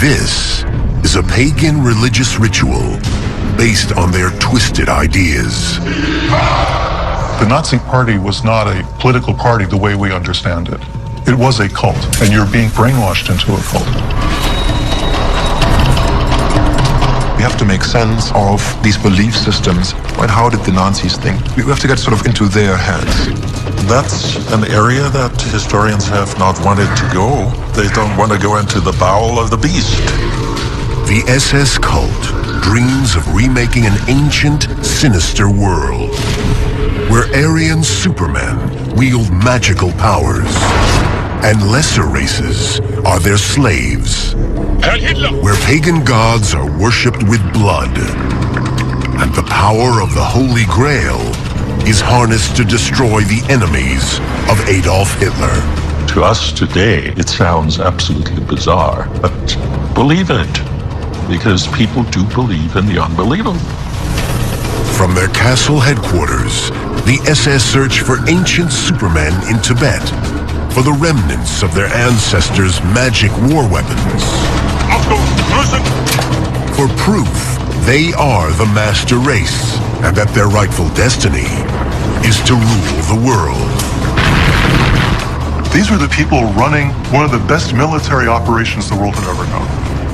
This is a pagan religious ritual based on their twisted ideas. The Nazi Party was not a political party the way we understand it. It was a cult, and you're being brainwashed into a cult. We have to make sense of these belief systems. And how did the Nazis think? We have to get sort of into their heads. That's an area that historians have not wanted to go. They don't want to go into the bowel of the beast. The SS cult dreams of remaking an ancient, sinister world where Aryan supermen wield magical powers and lesser races are their slaves, where pagan gods are worshipped with blood and the power of the Holy Grail is harnessed to destroy the enemies of Adolf Hitler. To us today, it sounds absolutely bizarre, but believe it, because people do believe in the unbelievable. From their castle headquarters, the SS search for ancient supermen in Tibet, for the remnants of their ancestors' magic war weapons. For proof they are the master race, and that their rightful destiny is to rule the world. These were the people running one of the best military operations the world had ever known.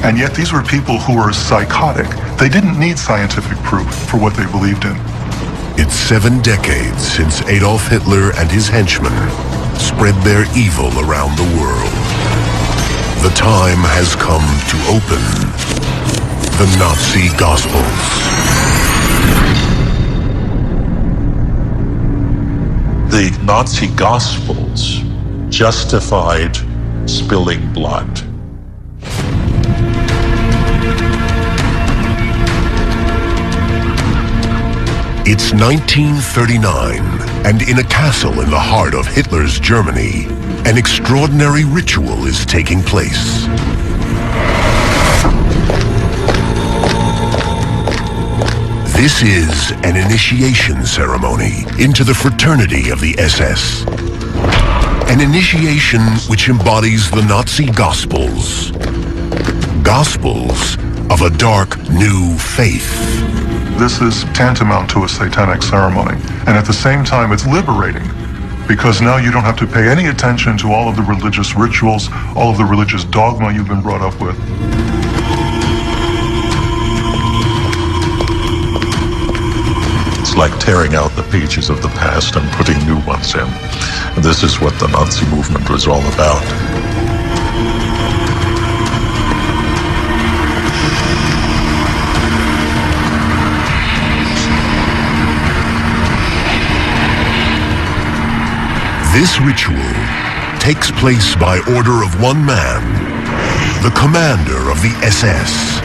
And yet these were people who were psychotic. They didn't need scientific proof for what they believed in. It's 7 decades since Adolf Hitler and his henchmen spread their evil around the world. The time has come to open the Nazi Gospels. The Nazi Gospels justified spilling blood. It's 1939, and in a castle in the heart of Hitler's Germany, an extraordinary ritual is taking place. This is an initiation ceremony into the fraternity of the SS. An initiation which embodies the Nazi Gospels. Gospels of a dark new faith. This is tantamount to a satanic ceremony. And at the same time, it's liberating, because now you don't have to pay any attention to all of the religious rituals, all of the religious dogma you've been brought up with. It's like tearing out the pages of the past and putting new ones in. And this is what the Nazi movement was all about. This ritual takes place by order of one man, the commander of the SS,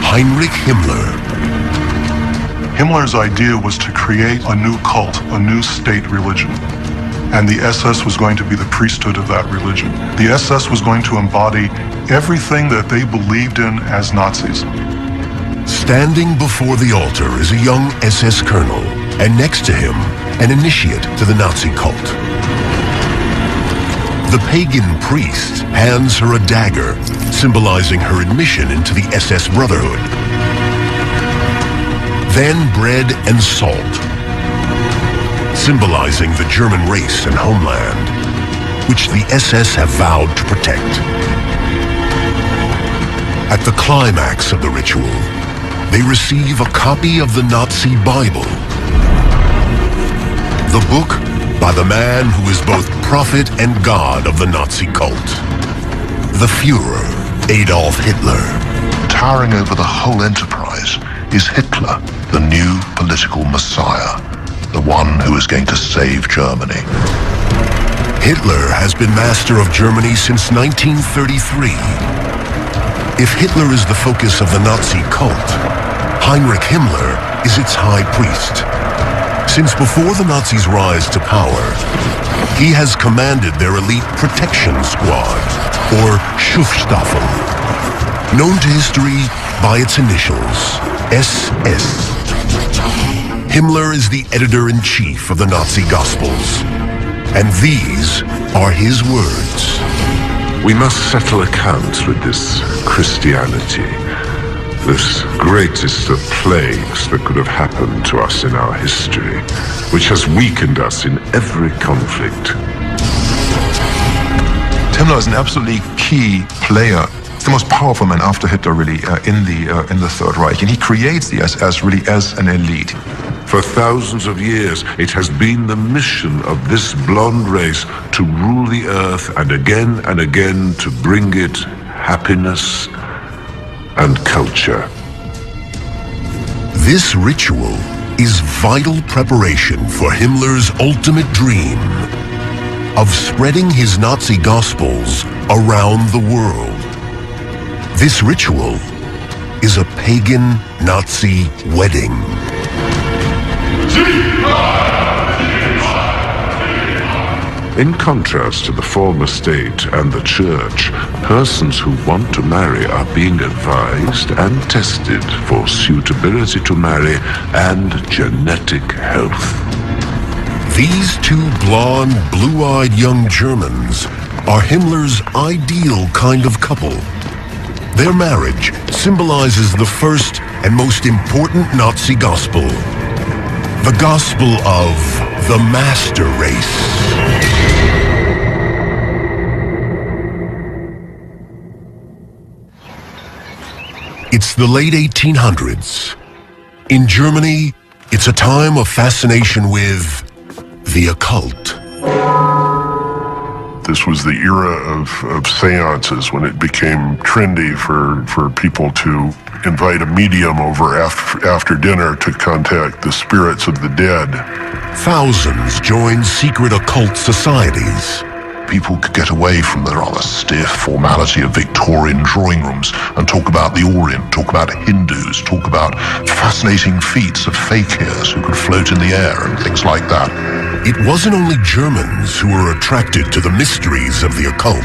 Heinrich Himmler. Himmler's idea was to create a new cult, a new state religion. And the SS was going to be the priesthood of that religion. The SS was going to embody everything that they believed in as Nazis. Standing before the altar is a young SS colonel, and next to him, an initiate to the Nazi cult. The pagan priest hands her a dagger, symbolizing her admission into the SS Brotherhood. Then bread and salt, symbolizing the German race and homeland, which the SS have vowed to protect. At the climax of the ritual, they receive a copy of the Nazi Bible, the book by the man who is both prophet and god of the Nazi cult, the Führer, Adolf Hitler. Towering over the whole enterprise is Hitler, the new political messiah, the one who is going to save Germany. Hitler has been master of Germany since 1933. If Hitler is the focus of the Nazi cult, Heinrich Himmler is its high priest. Since before the Nazis' rise to power, he has commanded their elite protection squad, or Schutzstaffel, known to history by its initials, SS. Himmler is the editor-in-chief of the Nazi Gospels, and these are his words. We must settle accounts with this Christianity, this greatest of plagues that could have happened to us in our history, which has weakened us in every conflict. Himmler is an absolutely key player. He's the most powerful man after Hitler, really, in the Third Reich, and he creates the SS really as an elite. For thousands of years, it has been the mission of this blonde race to rule the earth and again to bring it happiness and culture. This ritual is vital preparation for Himmler's ultimate dream of spreading his Nazi gospels around the world. This ritual is a pagan Nazi wedding. In contrast to the former state and the church, persons who want to marry are being advised and tested for suitability to marry and genetic health. These two blonde, blue-eyed young Germans are Himmler's ideal kind of couple. Their marriage symbolizes the first and most important Nazi gospel, the gospel of the master race. It's the late 1800s. In Germany, it's a time of fascination with the occult. This was the era of seances, when it became trendy for people to invite a medium over after dinner to contact the spirits of the dead. Thousands joined secret occult societies. People could get away from the rather stiff formality of Victorian drawing rooms and talk about the Orient, talk about Hindus, talk about fascinating feats of fakirs who could float in the air and things like that. It wasn't only Germans who were attracted to the mysteries of the occult.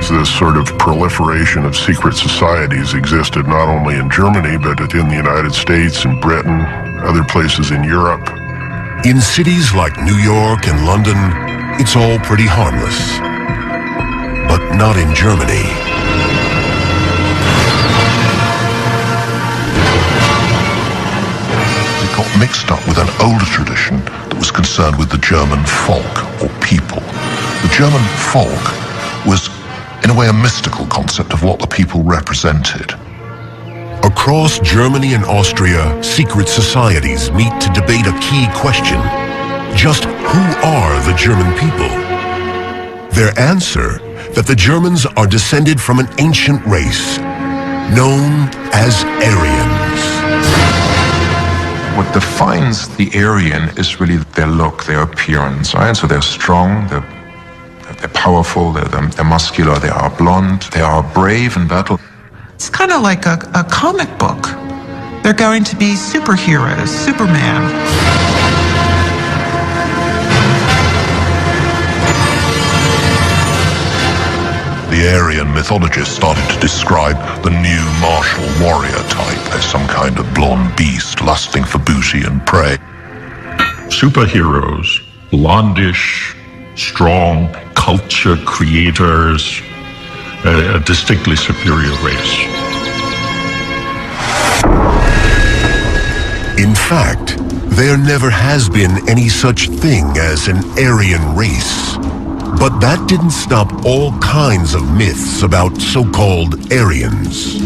This sort of proliferation of secret societies existed not only in Germany, but in the United States, in Britain, other places in Europe. In cities like New York and London, it's all pretty harmless. But not in Germany. It got mixed up with an older tradition that was concerned with the German folk, or people. The German folk was, in a way, a mystical concept of what the people represented. Across Germany and Austria, secret societies meet to debate a key question. Just who are the German people? Their answer, that the Germans are descended from an ancient race known as Aryans. What defines the Aryan is really their look, their appearance, right? So they're strong, they're powerful, they're muscular, they are blonde, they are brave in battle. It's kind of like a comic book. They're going to be superheroes, Superman. The Aryan mythologists started to describe the new martial warrior type as some kind of blonde beast lusting for booty and prey. Superheroes, blondish, strong, culture creators, a distinctly superior race. In fact, there never has been any such thing as an Aryan race. But that didn't stop all kinds of myths about so-called Aryans.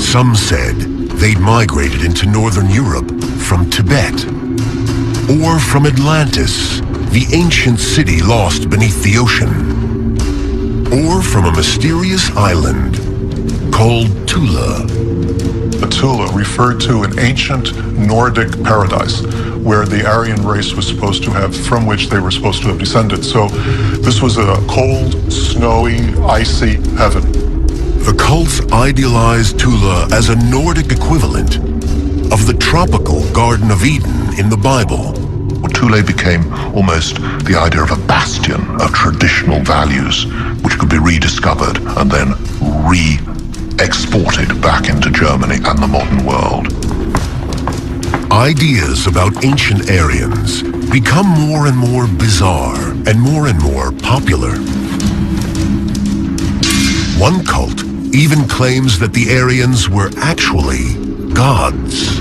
Some said they'd migrated into Northern Europe from Tibet, or from Atlantis, the ancient city lost beneath the ocean, or from a mysterious island called Tula. Tula referred to an ancient Nordic paradise where the Aryan race was supposed to have, from which they were supposed to have descended. So this was a cold, snowy, icy heaven. The cults idealized Tula as a Nordic equivalent of the tropical Garden of Eden in the Bible. Tula became almost the idea of a bastion of traditional values, which could be rediscovered and then re-exported back into Germany and the modern world. Ideas about ancient Aryans become more and more bizarre and more popular. One cult even claims that the Aryans were actually gods.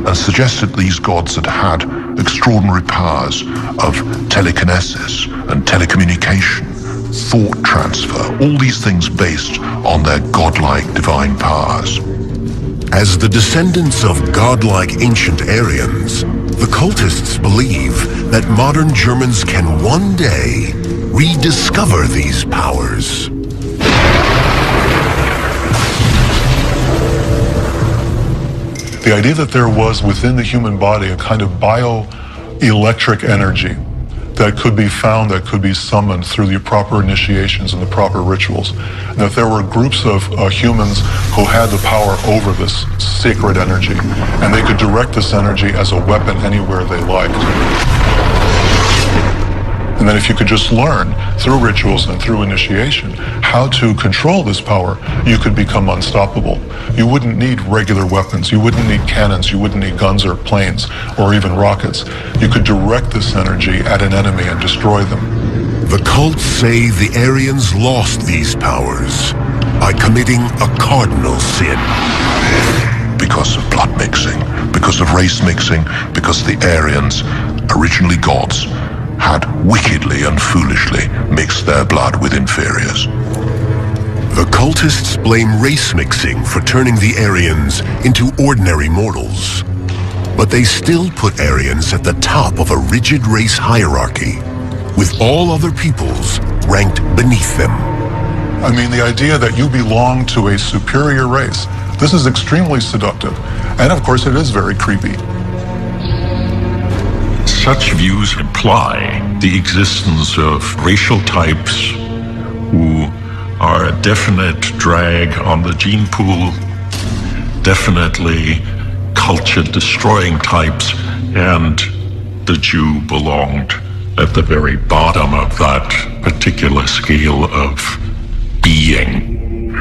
And suggested these gods had extraordinary powers of telekinesis and telecommunication, thought transfer, all these things based on their godlike divine powers. As the descendants of godlike ancient Aryans, the cultists believe that modern Germans can one day rediscover these powers. The idea that there was within the human body a kind of bioelectric energy that could be found, that could be summoned through the proper initiations and the proper rituals. And that there were groups of humans who had the power over this sacred energy, and they could direct this energy as a weapon anywhere they liked. And then if you could just learn through rituals and through initiation how to control this power, you could become unstoppable. You wouldn't need regular weapons. You wouldn't need cannons. You wouldn't need guns or planes or even rockets. You could direct this energy at an enemy and destroy them. The cults say the Aryans lost these powers by committing a cardinal sin. Because of blood mixing, because of race mixing, because the Aryans, originally gods, had wickedly and foolishly mixed their blood with inferiors. The cultists blame race mixing for turning the Aryans into ordinary mortals. But they still put Aryans at the top of a rigid race hierarchy, with all other peoples ranked beneath them. I mean, the idea that you belong to a superior race, this is extremely seductive. And of course, it is very creepy. Such views imply the existence of racial types who are a definite drag on the gene pool, definitely culture-destroying types, and the Jew belonged at the very bottom of that particular scale of being.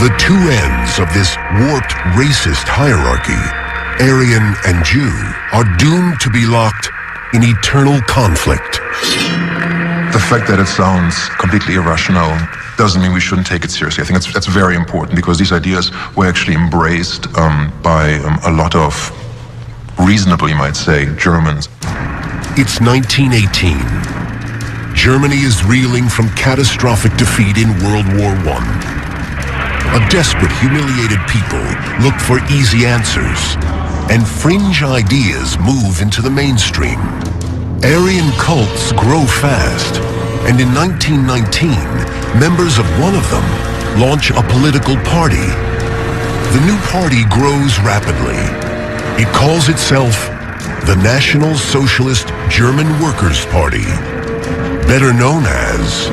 The two ends of this warped racist hierarchy, Aryan and Jew, are doomed to be locked in eternal conflict. The fact that it sounds completely irrational doesn't mean we shouldn't take it seriously. I think that's very important, because these ideas were actually embraced by a lot of reasonable, you might say, Germans. It's 1918. Germany is reeling from catastrophic defeat in World War I. A desperate, humiliated people look for easy answers, and fringe ideas move into the mainstream. Aryan cults grow fast, and in 1919, members of one of them launch a political party. The new party grows rapidly. It calls itself the National Socialist German Workers' Party, better known as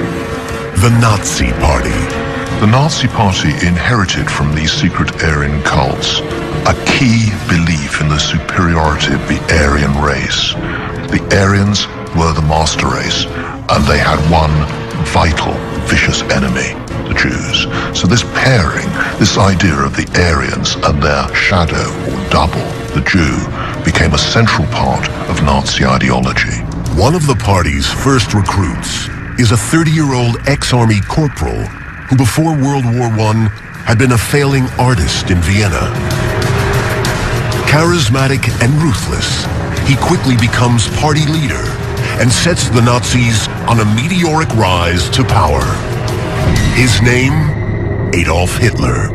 the Nazi Party. The Nazi Party inherited from these secret Aryan cults a key belief in the superiority of the Aryan race. The Aryans were the master race, and they had one vital, vicious enemy, the Jews. So this pairing, this idea of the Aryans and their shadow or double, the Jew, became a central part of Nazi ideology. One of the party's first recruits is a 30-year-old ex-army corporal who before World War I had been a failing artist in Vienna. Charismatic and ruthless, he quickly becomes party leader and sets the Nazis on a meteoric rise to power. His name, Adolf Hitler.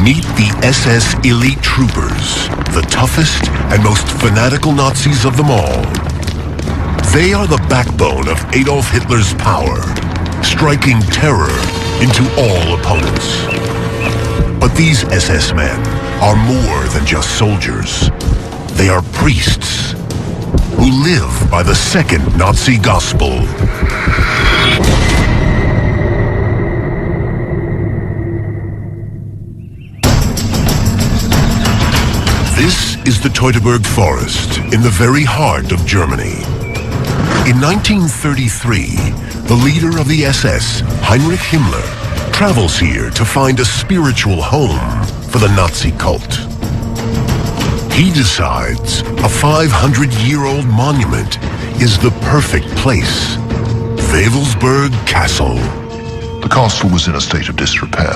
Meet the SS elite troopers, the toughest and most fanatical Nazis of them all. They are the backbone of Adolf Hitler's power, striking terror into all opponents. But these SS men are more than just soldiers. They are priests who live by the second Nazi gospel. This is is the Teutoburg Forest in the very heart of Germany. In 1933, the leader of the SS, Heinrich Himmler, travels here to find a spiritual home for the Nazi cult. He decides a 500-year-old monument is the perfect place. Wewelsburg Castle. The castle was in a state of disrepair,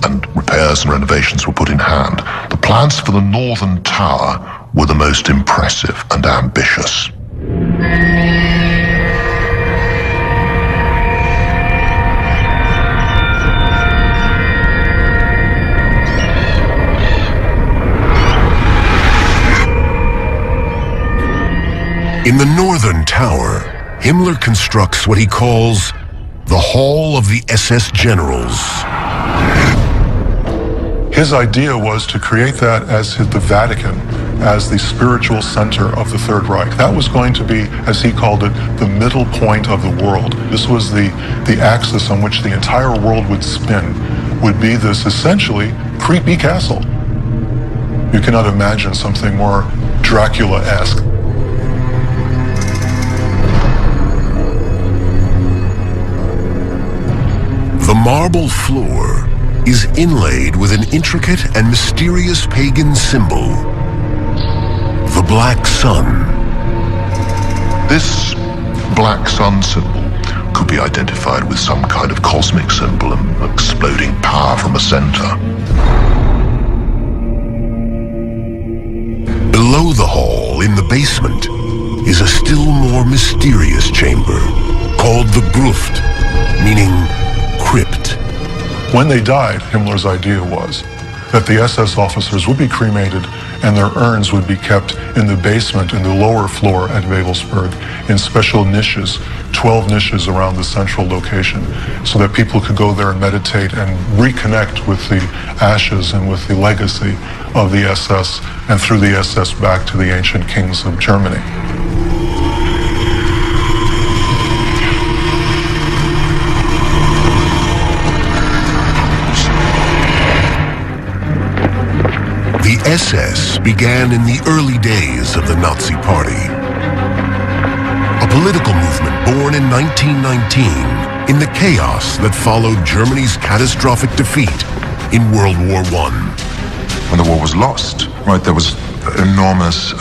and repairs and renovations were put in hand. The plans for the northern tower were the most impressive and ambitious. In the northern tower, Himmler constructs what he calls the Hall of the SS Generals. His idea was to create that as the Vatican, as the spiritual center of the Third Reich. That was going to be, as he called it, the middle point of the world. This was the axis on which the entire world would spin, would be this essentially creepy castle. You cannot imagine something more Dracula-esque. The marble floor is inlaid with an intricate and mysterious pagan symbol, the Black Sun. This black sun symbol could be identified with some kind of cosmic symbol and exploding power from a center. Below the hall, in the basement, is a still more mysterious chamber called the Gruft, meaning crypt. When they died, Himmler's idea was that the SS officers would be cremated and their urns would be kept in the basement in the lower floor at Wewelsburg in special niches, 12 niches around the central location, so that people could go there and meditate and reconnect with the ashes and with the legacy of the SS, and through the SS back to the ancient kings of Germany. The SS began in the early days of the Nazi Party. A political movement born in 1919 in the chaos that followed Germany's catastrophic defeat in World War I. When the war was lost, right, there was enormous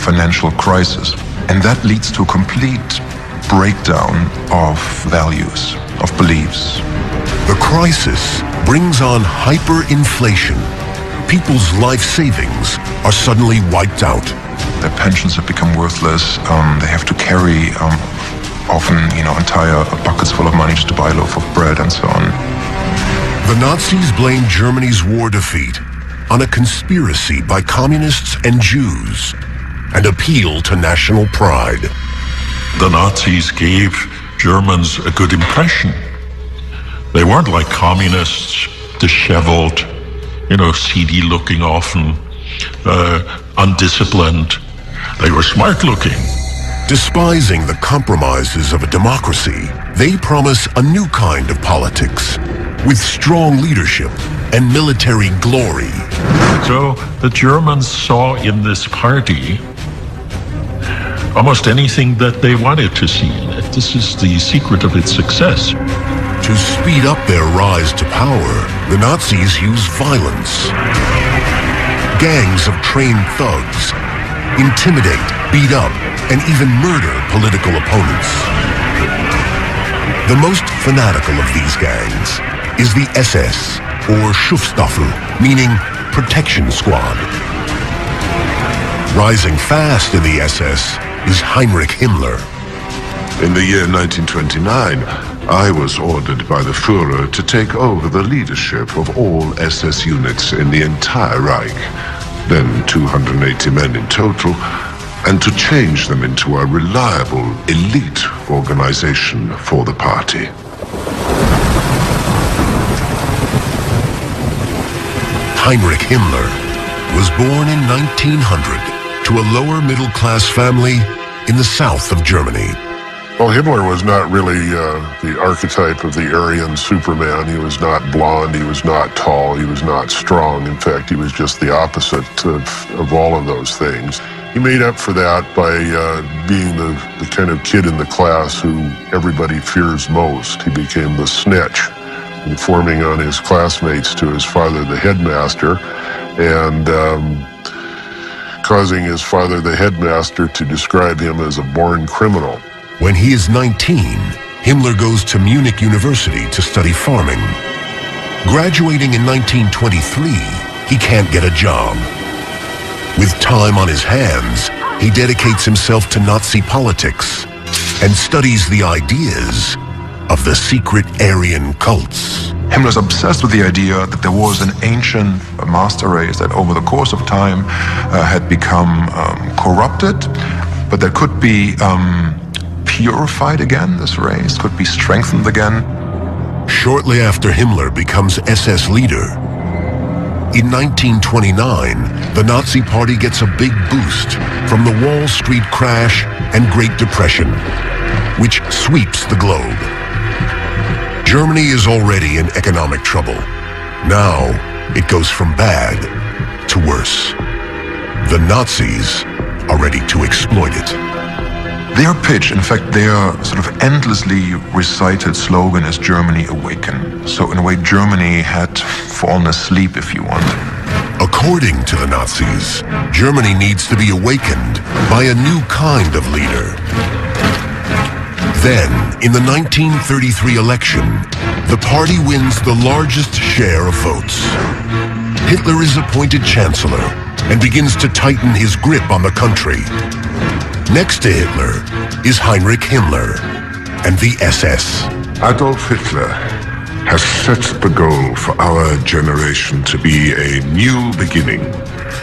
financial crisis. And that leads to a complete breakdown of values, of beliefs. The crisis brings on hyperinflation. People's life savings are suddenly wiped out. Their pensions have become worthless. They have to carry often, entire buckets full of money just to buy a loaf of bread and so on. The Nazis blamed Germany's war defeat on a conspiracy by communists and Jews and appealed to national pride. The Nazis gave Germans a good impression. They weren't like communists, disheveled, seedy looking often, undisciplined. They were smart looking. Despising the compromises of a democracy, they promise a new kind of politics with strong leadership and military glory. So the Germans saw in this party almost anything that they wanted to see in it. This is the secret of its success. To speed up their rise to power, the Nazis used violence. Gangs of trained thugs intimidate, beat up, and even murder political opponents. The most fanatical of these gangs is the SS, or Schutzstaffel, meaning protection squad. Rising fast in the SS is Heinrich Himmler. In the year 1929, I was ordered by the Führer to take over the leadership of all SS units in the entire Reich, then 280 men in total, and to change them into a reliable, elite organization for the party. Heinrich Himmler was born in 1900 to a lower middle-class family in the south of Germany. Well, Himmler was not really the archetype of the Aryan Superman. He was not blonde, he was not tall, he was not strong. In fact, he was just the opposite of all of those things. He made up for that by being the kind of kid in the class who everybody fears most. He became the snitch, informing on his classmates to his father, the headmaster, and causing his father, the headmaster, to describe him as a born criminal. When he is 19, Himmler goes to Munich University to study farming. Graduating in 1923, he can't get a job. With time on his hands, he dedicates himself to Nazi politics and studies the ideas of the secret Aryan cults. Himmler's obsessed with the idea that there was an ancient master race that over the course of time had become corrupted, but that could be purified again. This race could be strengthened again. Shortly after Himmler becomes SS leader, in 1929, the Nazi Party gets a big boost from the Wall Street crash and Great Depression, which sweeps the globe. Germany is already in economic trouble. Now, it goes from bad to worse. The Nazis are ready to exploit it. Their pitch, in fact, their sort of endlessly recited slogan is Germany Awaken. So in a way, Germany had fallen asleep, if you want. According to the Nazis, Germany needs to be awakened by a new kind of leader. Then, in the 1933 election, the party wins the largest share of votes. Hitler is appointed chancellor and begins to tighten his grip on the country. Next to Hitler is Heinrich Himmler and the SS. Adolf Hitler has set the goal for our generation to be a new beginning.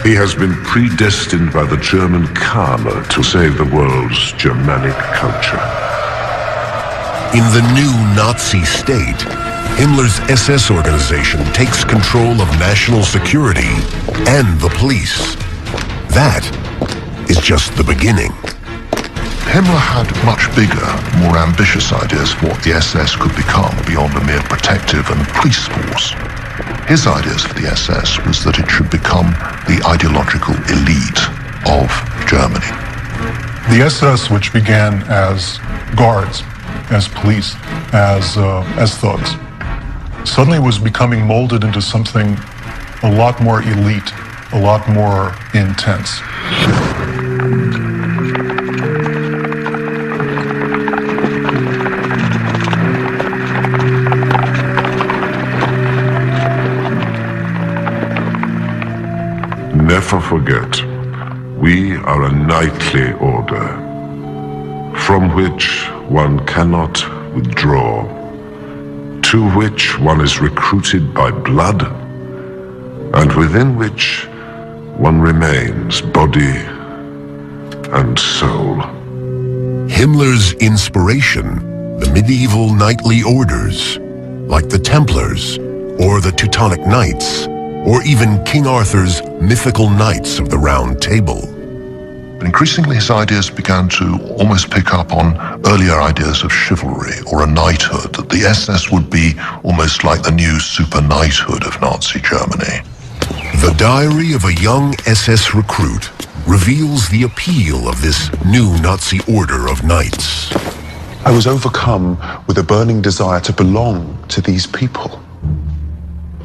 He has been predestined by the German Karma to save the world's Germanic culture. In the new Nazi state, Himmler's SS organization takes control of national security and the police. That is just the beginning. Himmler had much bigger, more ambitious ideas of what the SS could become beyond a mere protective and police force. His ideas for the SS was that it should become the ideological elite of Germany. The SS, which began as guards, as police, as thugs, suddenly was becoming molded into something a lot more elite, a lot more intense. Never forget, we are a knightly order, from which one cannot withdraw, to which one is recruited by blood, and within which one remains body and soul. Himmler's inspiration, the medieval knightly orders, like the Templars or the Teutonic Knights, or even King Arthur's mythical Knights of the Round Table. But increasingly his ideas began to almost pick up on earlier ideas of chivalry or a knighthood, that the SS would be almost like the new super knighthood of Nazi Germany. The diary of a young SS recruit reveals the appeal of this new Nazi order of knights. I was overcome with a burning desire to belong to these people.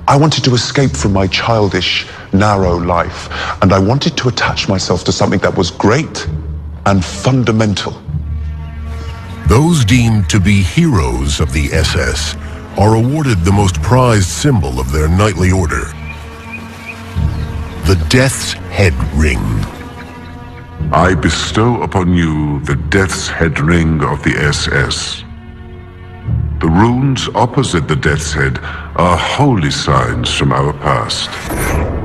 I wanted to escape from my childish, narrow life, and I wanted to attach myself to something that was great and fundamental. Those deemed to be heroes of the SS are awarded the most prized symbol of their knightly order, the Death's Head Ring. I bestow upon you the Death's Head Ring of the SS. The runes opposite the Death's Head are holy signs from our past,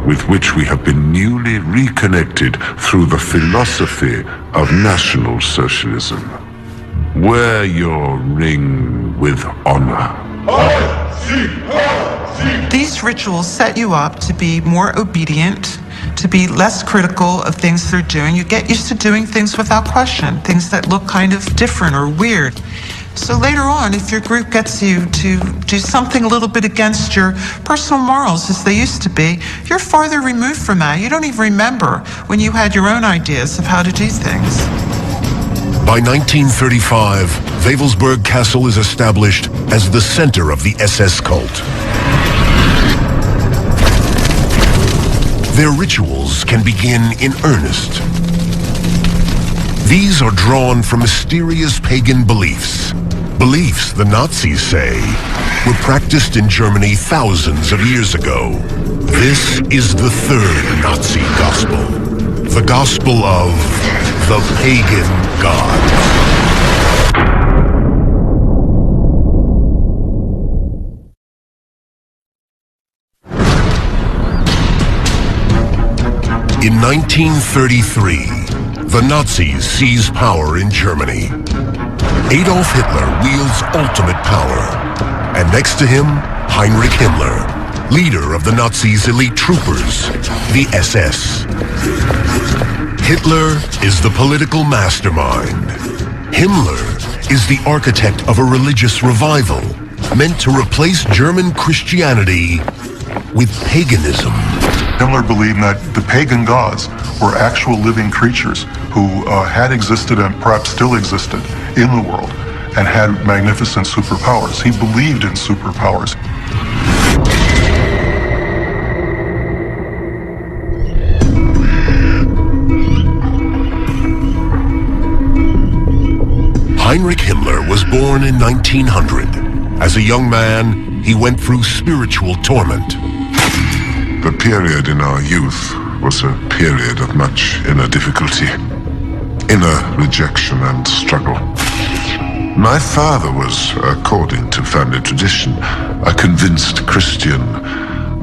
with which we have been newly reconnected through the philosophy of National Socialism. Wear your ring with honor. These rituals set you up to be more obedient, to be less critical of things they're doing. You get used to doing things without question, things that look kind of different or weird. So later on, if your group gets you to do something a little bit against your personal morals as they used to be, you're farther removed from that. You don't even remember when you had your own ideas of how to do things. By 1935, Wewelsburg Castle is established as the center of the SS cult. Their rituals can begin in earnest. These are drawn from mysterious pagan beliefs. Beliefs, the Nazis say, were practiced in Germany thousands of years ago. This is the third Nazi gospel. The gospel of the pagan gods. In 1933, the Nazis seize power in Germany. Adolf Hitler wields ultimate power, and next to him, Heinrich Himmler, leader of the Nazis' elite troopers, the SS. Hitler is the political mastermind. Himmler is the architect of a religious revival meant to replace German Christianity with paganism. Himmler believed that the pagan gods were actual living creatures who had existed and perhaps still existed in the world and had magnificent superpowers. He believed in superpowers. Heinrich Himmler was born in 1900. As a young man, he went through spiritual torment. The period in our youth was a period of much inner difficulty, inner rejection and struggle. My father was, according to family tradition, a convinced Christian,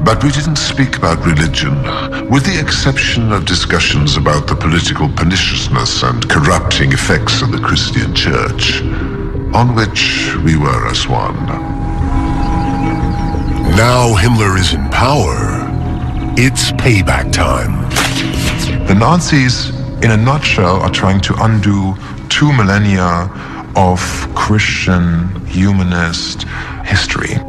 but we didn't speak about religion, with the exception of discussions about the political perniciousness and corrupting effects of the Christian church, on which we were as one. Now Himmler is in power. It's payback time. The Nazis, in a nutshell, are trying to undo 2 millennia of Christian humanist history.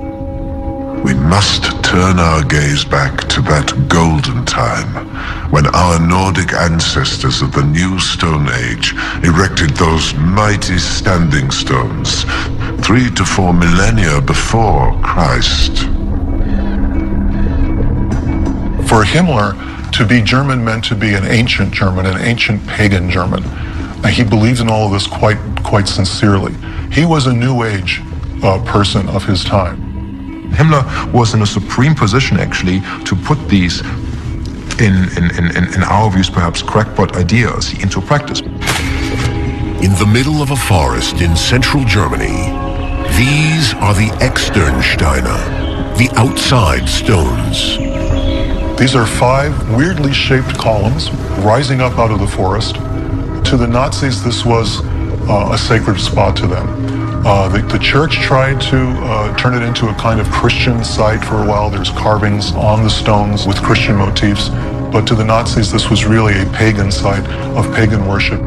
We must turn our gaze back to that golden time when our Nordic ancestors of the New Stone Age erected those mighty standing stones 3 to 4 millennia before Christ. For Himmler, to be German meant to be an ancient German, an ancient pagan German. And he believed in all of this quite sincerely. He was a New Age person of his time. Himmler was in a supreme position, actually, to put these, in our views, perhaps crackpot ideas into practice. In the middle of a forest in central Germany, these are the Externsteine, the outside stones. These are 5 weirdly shaped columns rising up out of the forest. To the Nazis, this was a sacred spot to them. The church tried to turn it into a kind of Christian site for a while. There's carvings on the stones with Christian motifs. But to the Nazis, this was really a pagan site of pagan worship.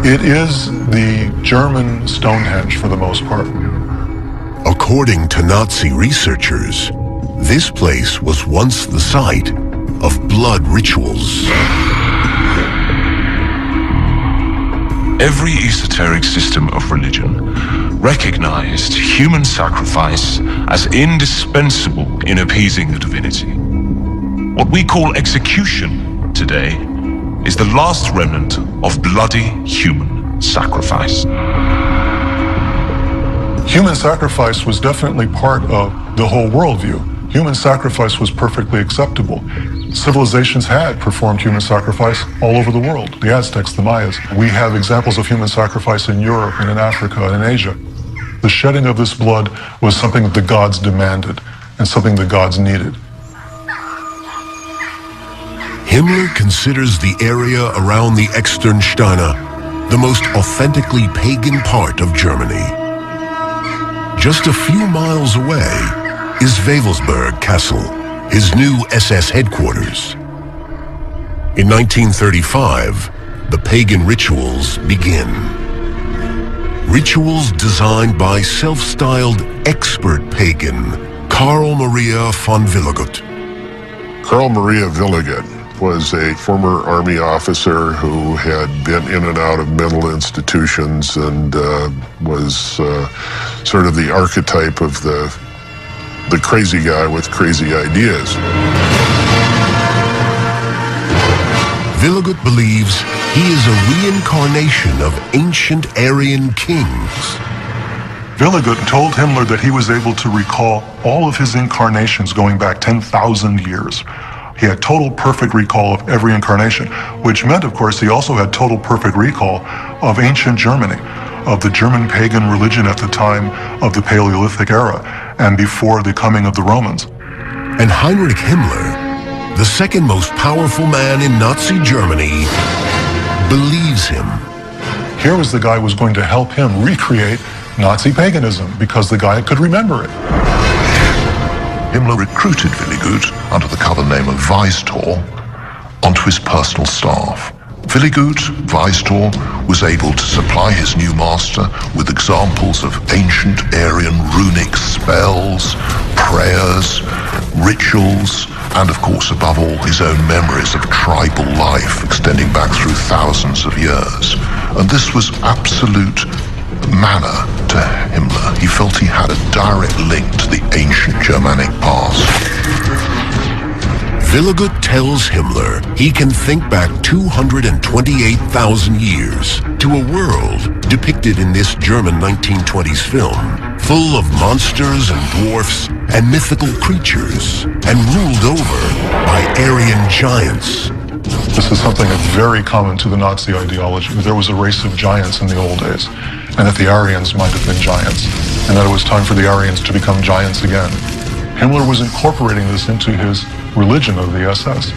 It is the German Stonehenge for the most part. According to Nazi researchers, this place was once the site of blood rituals. Every esoteric system of religion recognized human sacrifice as indispensable in appeasing the divinity. What we call execution today is the last remnant of bloody human sacrifice. Human sacrifice was definitely part of the whole worldview. Human sacrifice was perfectly acceptable. Civilizations had performed human sacrifice all over the world. The Aztecs, the Mayas. We have examples of human sacrifice in Europe and in Africa and in Asia. The shedding of this blood was something that the gods demanded and something the gods needed. Himmler considers the area around the Externsteine the most authentically pagan part of Germany. Just a few miles away is Wewelsburg Castle, his new SS headquarters. In 1935, the pagan rituals begin. Rituals designed by self-styled expert pagan Karl Maria von Willigut. Karl Maria Willigut was a former army officer who had been in and out of mental institutions and was sort of the archetype of the crazy guy with crazy ideas. Willigut believes he is a reincarnation of ancient Aryan kings. Willigut told Himmler that he was able to recall all of his incarnations going back 10,000 years. He had total perfect recall of every incarnation, which meant, of course, he also had total perfect recall of ancient Germany, of the German pagan religion at the time of the Paleolithic era and before the coming of the Romans. And Heinrich Himmler, the second most powerful man in Nazi Germany, believes him. Here was the guy who was going to help him recreate Nazi paganism because the guy could remember it. Himmler recruited Willigut under the cover name of Weistor onto his personal staff. Willigut, Weistor, was able to supply his new master with examples of ancient Aryan runic spells, prayers, rituals, and of course, above all, his own memories of tribal life extending back through thousands of years. And this was absolute manna to Himmler. He felt he had a direct link to the ancient Germanic past. Willigut tells Himmler he can think back 228,000 years to a world depicted in this German 1920s film, full of monsters and dwarfs and mythical creatures, and ruled over by Aryan giants. This is something that's very common to the Nazi ideology. There was a race of giants in the old days, and that the Aryans might have been giants, and that it was time for the Aryans to become giants again. Himmler was incorporating this into his religion of the SS.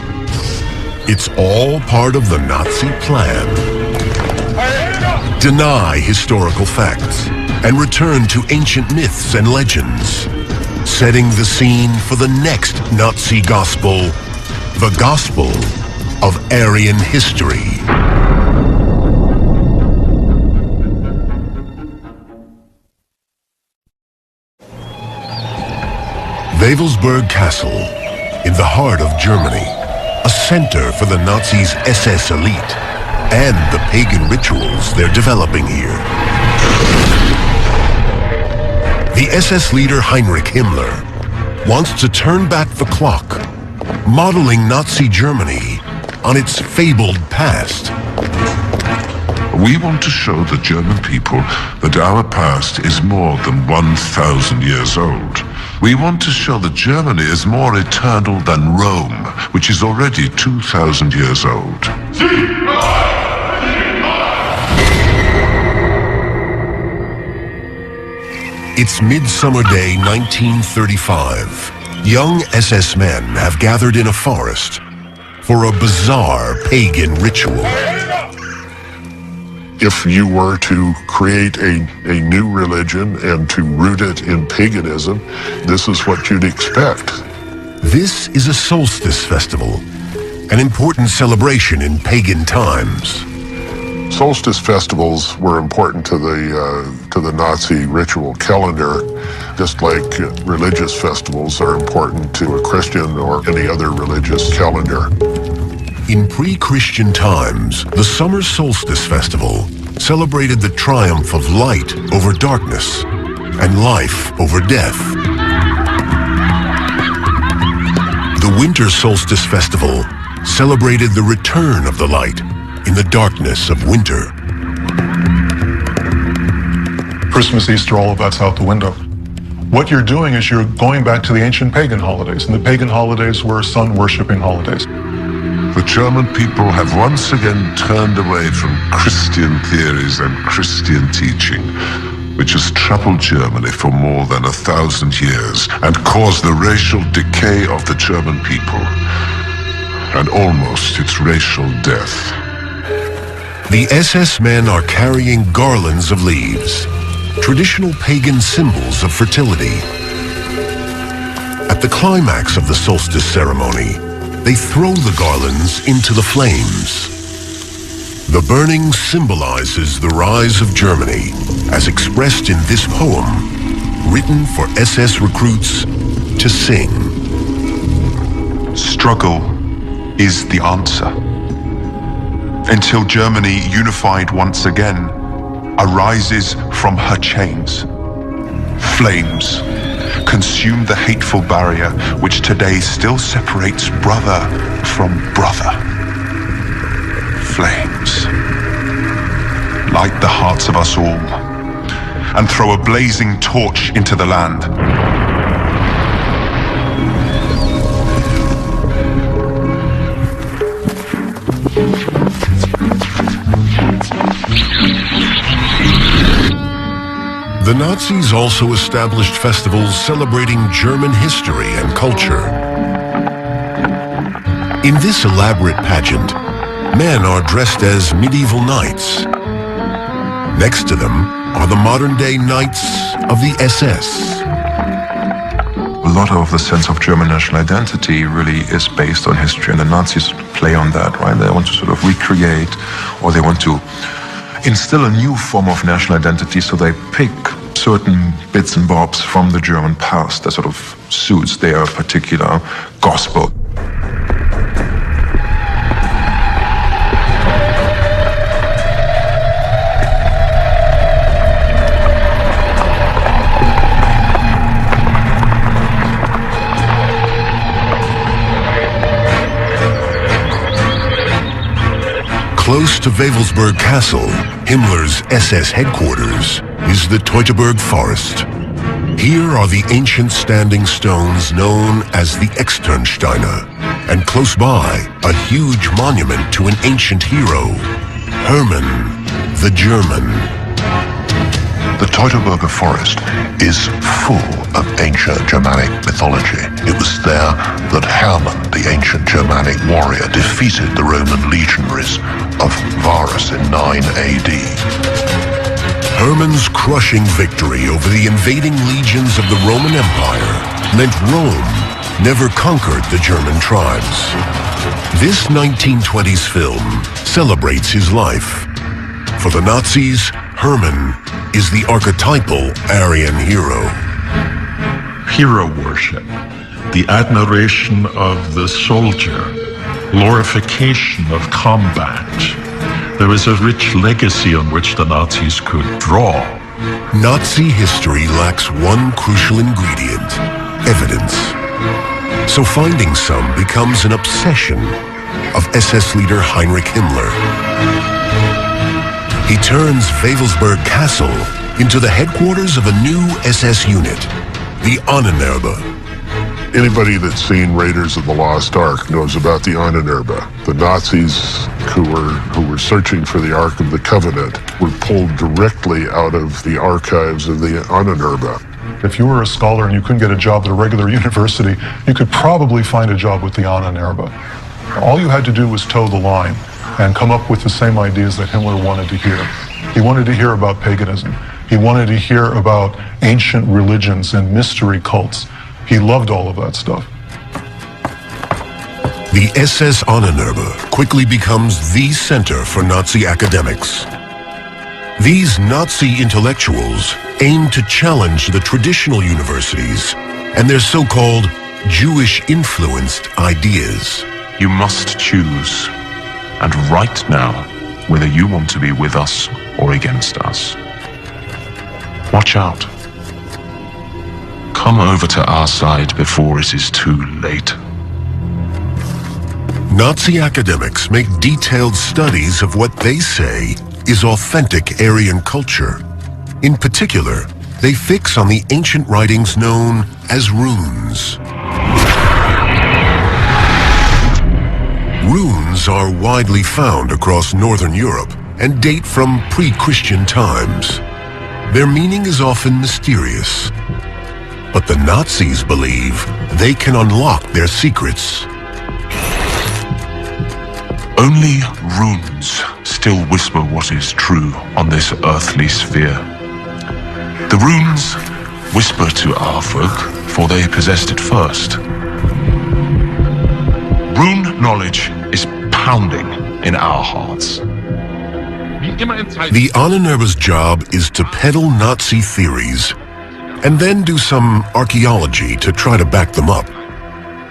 It's all part of the Nazi plan. Deny historical facts and return to ancient myths and legends, setting the scene for the next Nazi gospel, the gospel of Aryan history. Wewelsburg Castle, in the heart of Germany, a center for the Nazis' SS elite and the pagan rituals they're developing here. The SS leader Heinrich Himmler wants to turn back the clock, modeling Nazi Germany on its fabled past. We want to show the German people that our past is more than 1,000 years old. We want to show that Germany is more eternal than Rome, which is already 2,000 years old. It's Midsummer Day 1935. Young SS men have gathered in a forest for a bizarre pagan ritual. If you were to create a new religion and to root it in paganism, this is what you'd expect. This is a solstice festival, an important celebration in pagan times. Solstice festivals were important to the Nazi ritual calendar, just like religious festivals are important to a Christian or any other religious calendar. In pre-Christian times, the summer solstice festival celebrated the triumph of light over darkness and life over death. The winter solstice festival celebrated the return of the light in the darkness of winter. Christmas, Easter, all of that's out the window. What you're doing is you're going back to the ancient pagan holidays, and the pagan holidays were sun-worshipping holidays. The German people have once again turned away from Christian theories and Christian teaching, which has troubled Germany for more than 1,000 years and caused the racial decay of the German people, and almost its racial death. The SS men are carrying garlands of leaves, traditional pagan symbols of fertility. At the climax of the solstice ceremony, they throw the garlands into the flames. The burning symbolizes the rise of Germany, as expressed in this poem, written for SS recruits to sing. Struggle is the answer. Until Germany, unified once again, arises from her chains. Flames consume the hateful barrier which today still separates brother from brother. Flames light the hearts of us all and throw a blazing torch into the land. The Nazis also established festivals celebrating German history and culture. In this elaborate pageant, men are dressed as medieval knights. Next to them are the modern-day knights of the SS. A lot of the sense of German national identity really is based on history, and the Nazis play on that, right? They want to sort of recreate, or they want to instill a new form of national identity, so they pick certain bits and bobs from the German past that sort of suits their particular gospel. Close to Wewelsburg Castle, Himmler's SS headquarters, is the Teutoburg Forest. Here are the ancient standing stones known as the Externsteine, and close by, a huge monument to an ancient hero, Hermann the German. The Teutoburger Forest is full of ancient Germanic mythology. It was there that Hermann, the ancient Germanic warrior, defeated the Roman legionaries of Varus in 9 AD. Hermann's crushing victory over the invading legions of the Roman Empire meant Rome never conquered the German tribes. This 1920s film celebrates his life. For the Nazis, Hermann is the archetypal Aryan hero. Hero worship, the admiration of the soldier, glorification of combat. There is a rich legacy on which the Nazis could draw. Nazi history lacks one crucial ingredient: evidence. So finding some becomes an obsession of SS leader Heinrich Himmler. He turns Wewelsburg Castle into the headquarters of a new SS unit, the Ahnenerbe. Anybody that's seen Raiders of the Lost Ark knows about the Ahnenerbe. The Nazis who were searching for the Ark of the Covenant were pulled directly out of the archives of the Ahnenerbe. If you were a scholar and you couldn't get a job at a regular university, you could probably find a job with the Ahnenerbe. All you had to do was toe the line and come up with the same ideas that Himmler wanted to hear. He wanted to hear about paganism. He wanted to hear about ancient religions and mystery cults. He loved all of that stuff. The SS Ahnenerbe quickly becomes the center for Nazi academics. These Nazi intellectuals aim to challenge the traditional universities and their so-called Jewish-influenced ideas. You must choose, and right now, whether you want to be with us or against us. Watch out. Come over to our side before it is too late. Nazi academics make detailed studies of what they say is authentic Aryan culture. In particular, they fix on the ancient writings known as runes. Runes are widely found across Northern Europe and date from pre-Christian times. Their meaning is often mysterious, but the Nazis believe they can unlock their secrets. Only runes still whisper what is true on this earthly sphere. The runes whisper to our folk, for they possessed it first. Runes knowledge is pounding in our hearts. The Ahnenerbe's job is to peddle Nazi theories and then do some archaeology to try to back them up.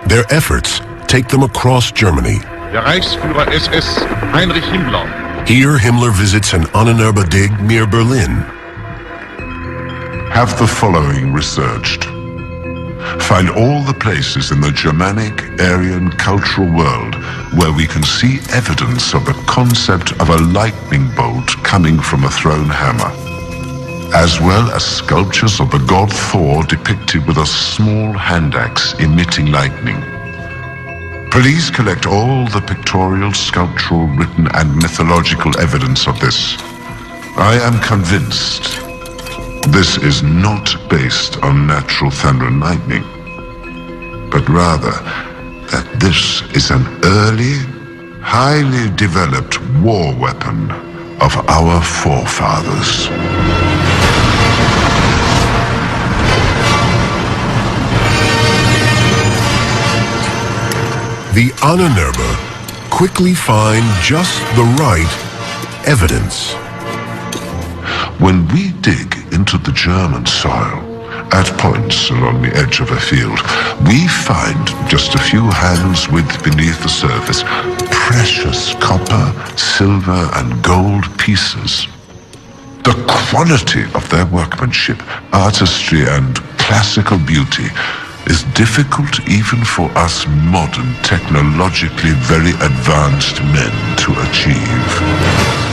Their efforts take them across Germany. Der Reichsführer SS Heinrich Himmler. Here, Himmler visits an Ahnenerbe dig near Berlin. Have the following researched. Find all the places in the Germanic, Aryan cultural world where we can see evidence of the concept of a lightning bolt coming from a thrown hammer, as well as sculptures of the god Thor depicted with a small hand axe emitting lightning. Please collect all the pictorial, sculptural, written and mythological evidence of this. I am convinced this is not based on natural thunder and lightning, but rather that this is an early, highly developed war weapon of our forefathers. The Ahnenerbe quickly find just the right evidence. When we dig into the German soil, at points along the edge of a field, we find just a few hands' width beneath the surface, precious copper, silver, and gold pieces. The quality of their workmanship, artistry, and classical beauty is difficult even for us modern, technologically very advanced men to achieve.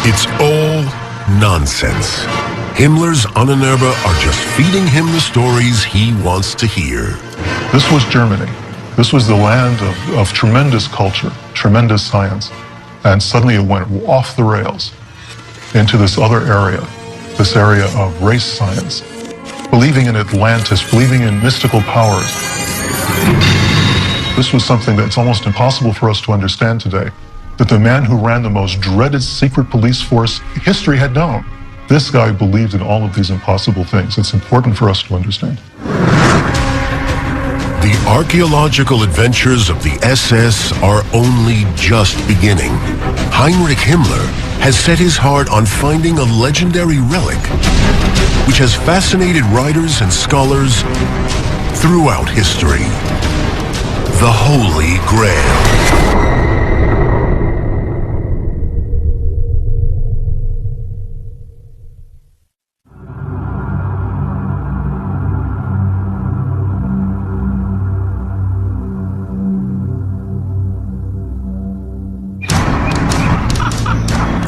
It's all nonsense. Himmler's Ahnenerbe are just feeding him the stories he wants to hear. This was Germany. This was the land of tremendous culture, tremendous science. And suddenly it went off the rails into this other area, this area of race science, believing in Atlantis, believing in mystical powers. This was something that's almost impossible for us to understand today, that the man who ran the most dreaded secret police force history had known, this guy believed in all of these impossible things. It's important for us to understand. The archaeological adventures of the SS are only just beginning. Heinrich Himmler has set his heart on finding a legendary relic which has fascinated writers and scholars throughout history. The Holy Grail.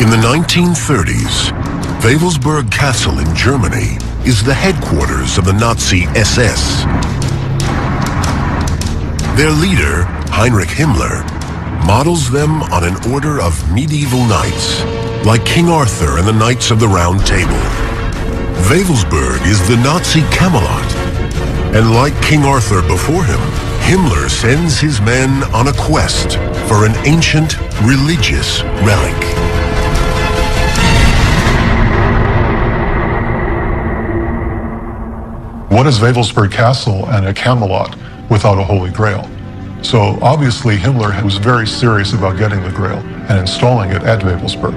In the 1930s, Wewelsburg Castle in Germany is the headquarters of the Nazi SS. Their leader, Heinrich Himmler, models them on an order of medieval knights, like King Arthur and the Knights of the Round Table. Wewelsburg is the Nazi Camelot, and like King Arthur before him, Himmler sends his men on a quest for an ancient religious relic. What is Wewelsburg Castle and a Camelot without a Holy Grail? So obviously Himmler was very serious about getting the Grail and installing it at Wewelsburg.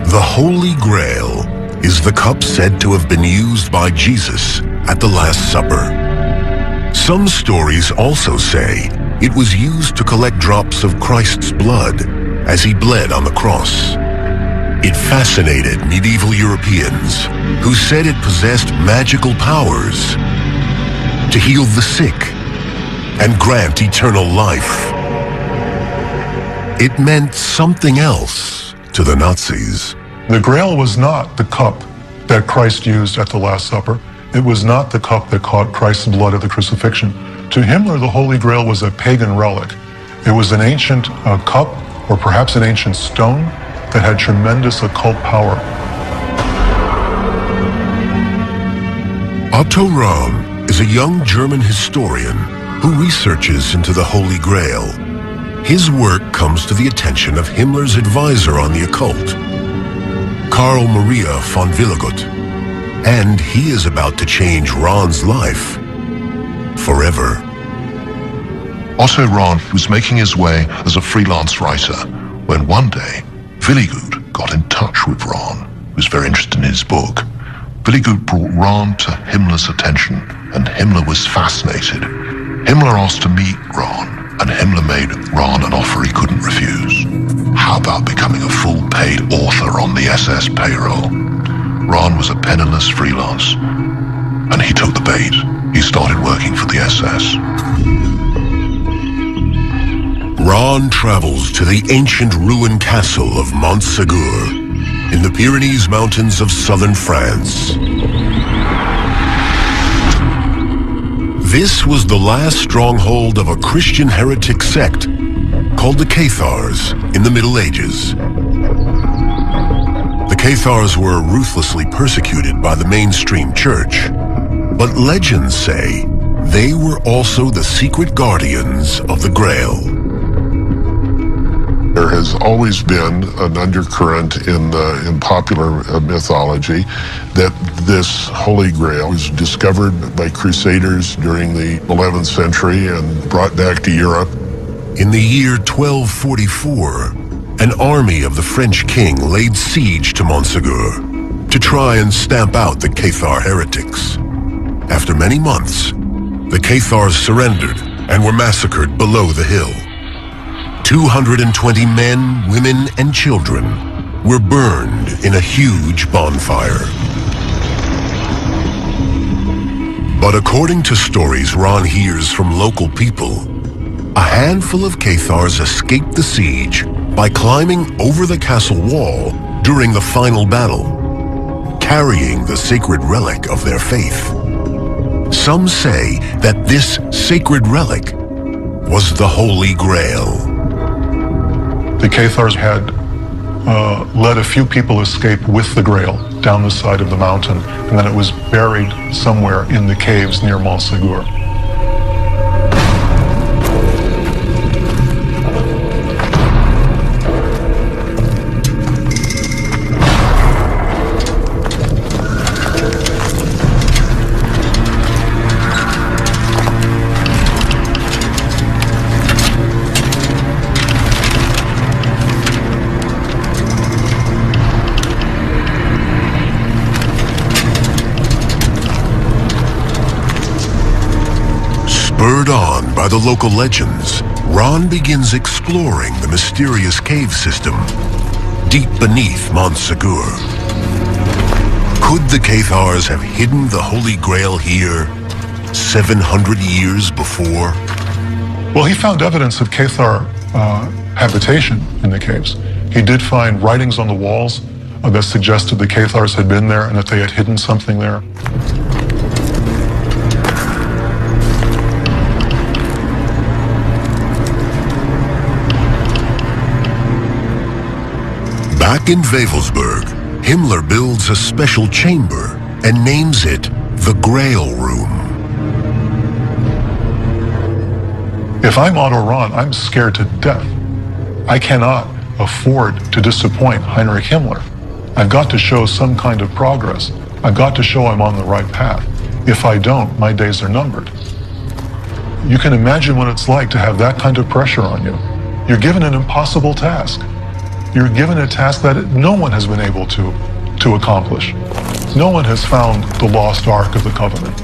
The Holy Grail is the cup said to have been used by Jesus at the Last Supper. Some stories also say it was used to collect drops of Christ's blood as he bled on the cross. It fascinated medieval Europeans who said it possessed magical powers to heal the sick and grant eternal life. It meant something else to the Nazis. The Grail was not the cup that Christ used at the Last Supper. It was not the cup that caught Christ's blood at the crucifixion. To Himmler, the Holy Grail was a pagan relic. It was an ancient cup, or perhaps an ancient stone, that had tremendous occult power. Otto Rahn is a young German historian who researches into the Holy Grail. His work comes to the attention of Himmler's advisor on the occult, Karl Maria von Willigut, and he is about to change Rahn's life forever. Otto Rahn was making his way as a freelance writer when one day Willigut got in touch with Rahn, who was very interested in his book. Willigut brought Rahn to Himmler's attention, and Himmler was fascinated. Himmler asked to meet Rahn, and Himmler made Rahn an offer he couldn't refuse. How about becoming a full-paid author on the SS payroll? Rahn was a penniless freelance, and he took the bait. He started working for the SS. Rahn travels to the ancient ruined castle of Montségur in the Pyrenees Mountains of southern France. This was the last stronghold of a Christian heretic sect called the Cathars in the Middle Ages. The Cathars were ruthlessly persecuted by the mainstream church, but legends say they were also the secret guardians of the Grail. There has always been an undercurrent in popular mythology that this Holy Grail was discovered by Crusaders during the 11th century and brought back to Europe. In the year 1244, an army of the French king laid siege to Montségur to try and stamp out the Cathar heretics. After many months, the Cathars surrendered and were massacred below the hill. 220 men, women, and children were burned in a huge bonfire. But according to stories Rahn hears from local people, a handful of Cathars escaped the siege by climbing over the castle wall during the final battle, carrying the sacred relic of their faith. Some say that this sacred relic was the Holy Grail. The Cathars had let a few people escape with the Grail down the side of the mountain, and then it was buried somewhere in the caves near Montségur. Spurred on by the local legends, Rahn begins exploring the mysterious cave system deep beneath Montségur. Could the Cathars have hidden the Holy Grail here 700 years before? Well, he found evidence of Cathar habitation in the caves. He did find writings on the walls that suggested the Cathars had been there and that they had hidden something there. Back in Wewelsburg, Himmler builds a special chamber and names it the Grail Room. If I'm Otto Rahn, I'm scared to death. I cannot afford to disappoint Heinrich Himmler. I've got to show some kind of progress. I've got to show I'm on the right path. If I don't, my days are numbered. You can imagine what it's like to have that kind of pressure on you. You're given an impossible task. You're given a task that no one has been able to accomplish. No one has found the lost Ark of the Covenant,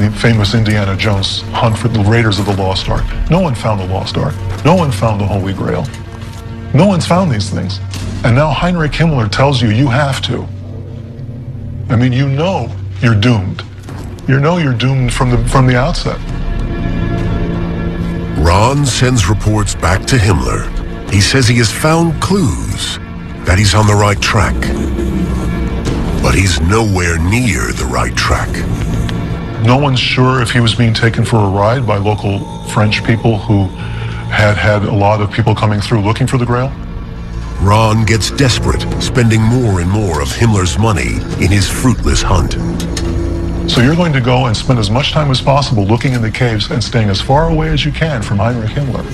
the famous Indiana Jones hunt for the Raiders of the Lost Ark. No one found the lost Ark. No one found the Holy Grail. No one's found these things. And now Heinrich Himmler tells you you have to. I mean, you know you're doomed. You know you're doomed from the outset. Rahn sends reports back to Himmler. He says he has found clues that he's on the right track. But he's nowhere near the right track. No one's sure if he was being taken for a ride by local French people who had a lot of people coming through looking for the Grail. Rahn gets desperate, spending more and more of Himmler's money in his fruitless hunt. So you're going to go and spend as much time as possible looking in the caves and staying as far away as you can from Heinrich Himmler,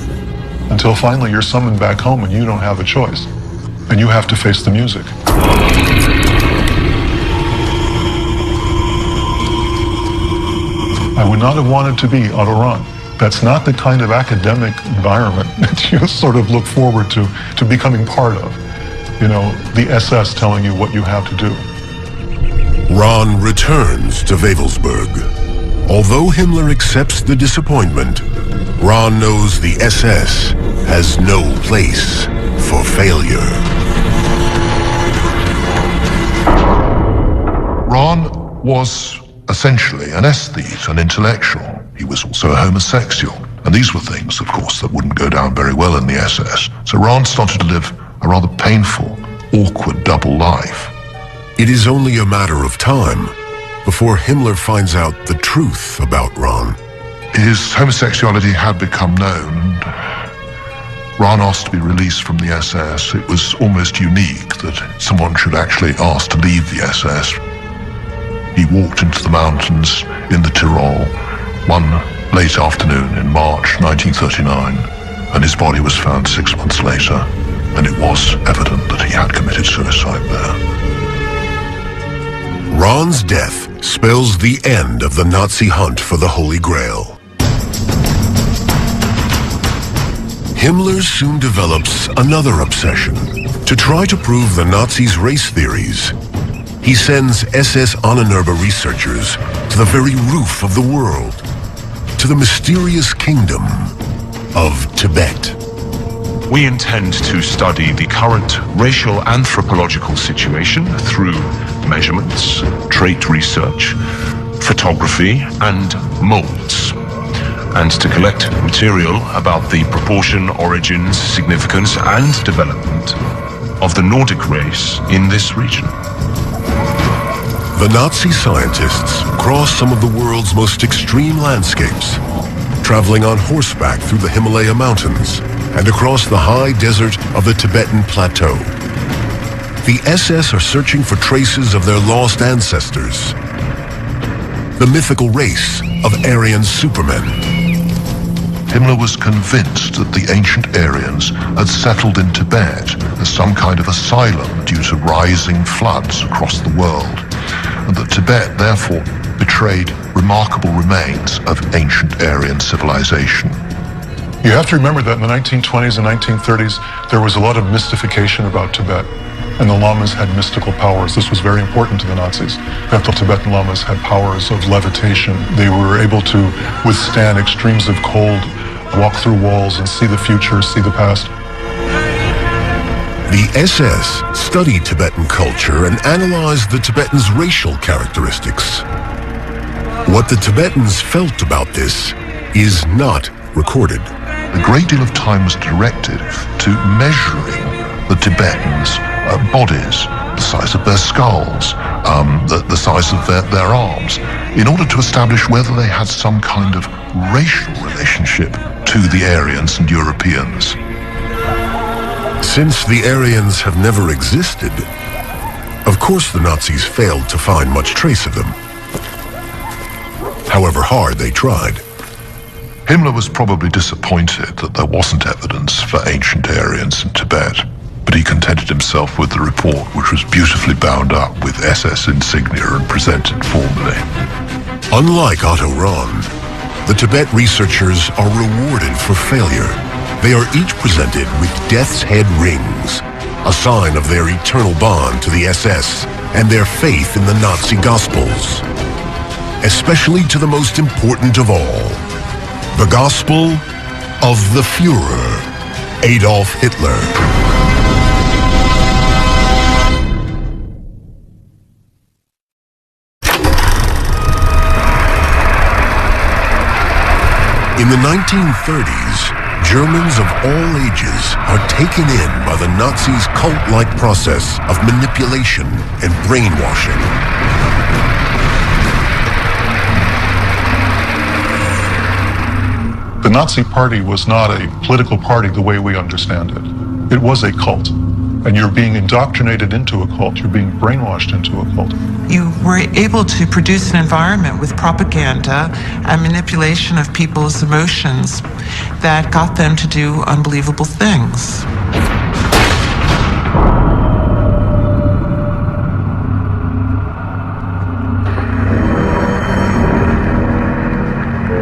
until finally you're summoned back home and you don't have a choice. And you have to face the music. I would not have wanted to be Otto Rahn. That's not the kind of academic environment that you sort of look forward to becoming part of. You know, the SS telling you what you have to do. Ron returns to Wewelsburg. Although Himmler accepts the disappointment, Ron knows the SS has no place for failure. Ron was essentially an aesthete, an intellectual. He was also a homosexual. And these were things, of course, that wouldn't go down very well in the SS. So Ron started to live a rather painful, awkward double life. It is only a matter of time before Himmler finds out the truth about Ron. His homosexuality had become known, and Ron asked to be released from the SS. It was almost unique that someone should actually ask to leave the SS. He walked into the mountains in the Tyrol one late afternoon in March 1939, and his body was found 6 months later, and it was evident that he had committed suicide there. Ron's death spells the end of the Nazi hunt for the Holy Grail. Himmler soon develops another obsession to try to prove the Nazis' race theories. He sends SS Ahnenerbe researchers to the very roof of the world, to the mysterious kingdom of Tibet. We intend to study the current racial anthropological situation through measurements, trait research, photography, and molds, and to collect material about the proportion, origins, significance, and development of the Nordic race in this region. The Nazi scientists cross some of the world's most extreme landscapes, traveling on horseback through the Himalaya mountains and across the high desert of the Tibetan plateau. The SS are searching for traces of their lost ancestors, the mythical race of Aryan supermen. Himmler was convinced that the ancient Aryans had settled in Tibet as some kind of asylum due to rising floods across the world, and that Tibet therefore betrayed remarkable remains of ancient Aryan civilization. You have to remember that in the 1920s and 1930s, there was a lot of mystification about Tibet, and the lamas had mystical powers. This was very important to the Nazis. The Tibetan lamas had powers of levitation. They were able to withstand extremes of cold, walk through walls and see the future, see the past. The SS studied Tibetan culture and analyzed the Tibetans' racial characteristics. What the Tibetans felt about this is not recorded. A great deal of time was directed to measuring the Tibetans' bodies, the size of their skulls, the size of their arms, in order to establish whether they had some kind of racial relationship to the Aryans and Europeans. Since the Aryans have never existed, of course the Nazis failed to find much trace of them, however hard they tried. Himmler was probably disappointed that there wasn't evidence for ancient Aryans in Tibet, but he contented himself with the report, which was beautifully bound up with SS insignia and presented formally. Unlike Otto Rahn, the Tibet researchers are rewarded for failure. They are each presented with Death's Head rings, a sign of their eternal bond to the SS and their faith in the Nazi Gospels. Especially to the most important of all, the Gospel of the Führer, Adolf Hitler. In the 1930s, Germans of all ages are taken in by the Nazis' cult-like process of manipulation and brainwashing. The Nazi Party was not a political party the way we understand it. It was a cult. And you're being indoctrinated into a cult. You're being brainwashed into a cult. You were able to produce an environment with propaganda and manipulation of people's emotions that got them to do unbelievable things.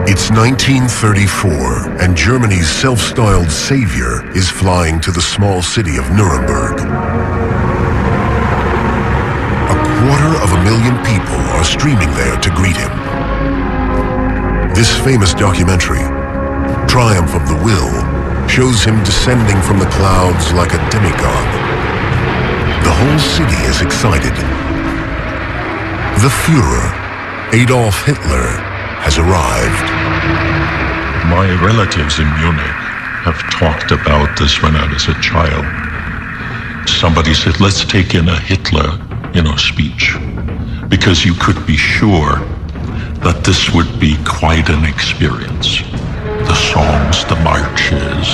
It's 1934, and Germany's self-styled savior is flying to the small city of Nuremberg. 250,000 people are streaming there to greet him. This famous documentary, Triumph of the Will, shows him descending from the clouds like a demigod. The whole city is excited. The Führer, Adolf Hitler, has arrived. My relatives in Munich have talked about this when I was a child. Somebody said, let's take in a Hitler, speech, because you could be sure that this would be quite an experience. The songs, the marches,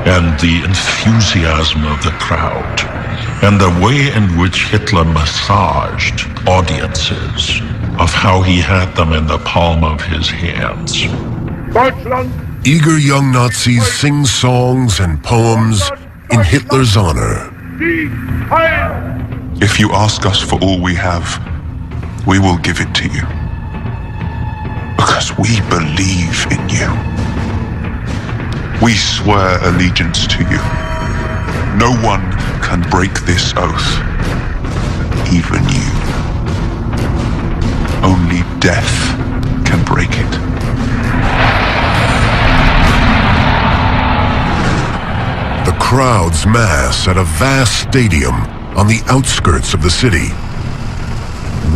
and the enthusiasm of the crowd, and the way in which Hitler massaged audiences, of how he had them in the palm of his hands. Eager young Nazis sing songs and poems in Hitler's honor. If you ask us for all we have, we will give it to you. Because we believe in you. We swear allegiance to you. No one can break this oath. Even you. Only death can break it. The crowds mass at a vast stadium on the outskirts of the city.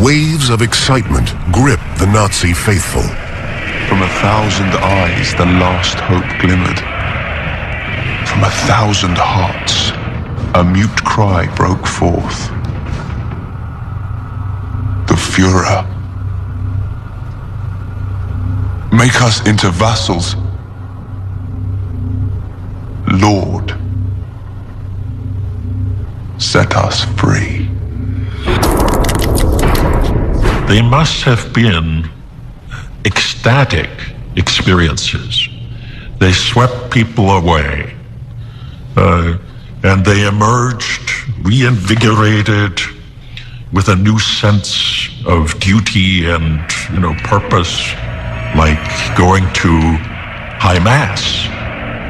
Waves of excitement grip the Nazi faithful. From 1,000 eyes, the last hope glimmered. From 1,000 hearts, a mute cry broke forth. The Führer. Make us into vassals. Lord. Set us free. They must have been ecstatic experiences. They swept people away, and they emerged reinvigorated with a new sense of duty and, purpose, like going to High Mass,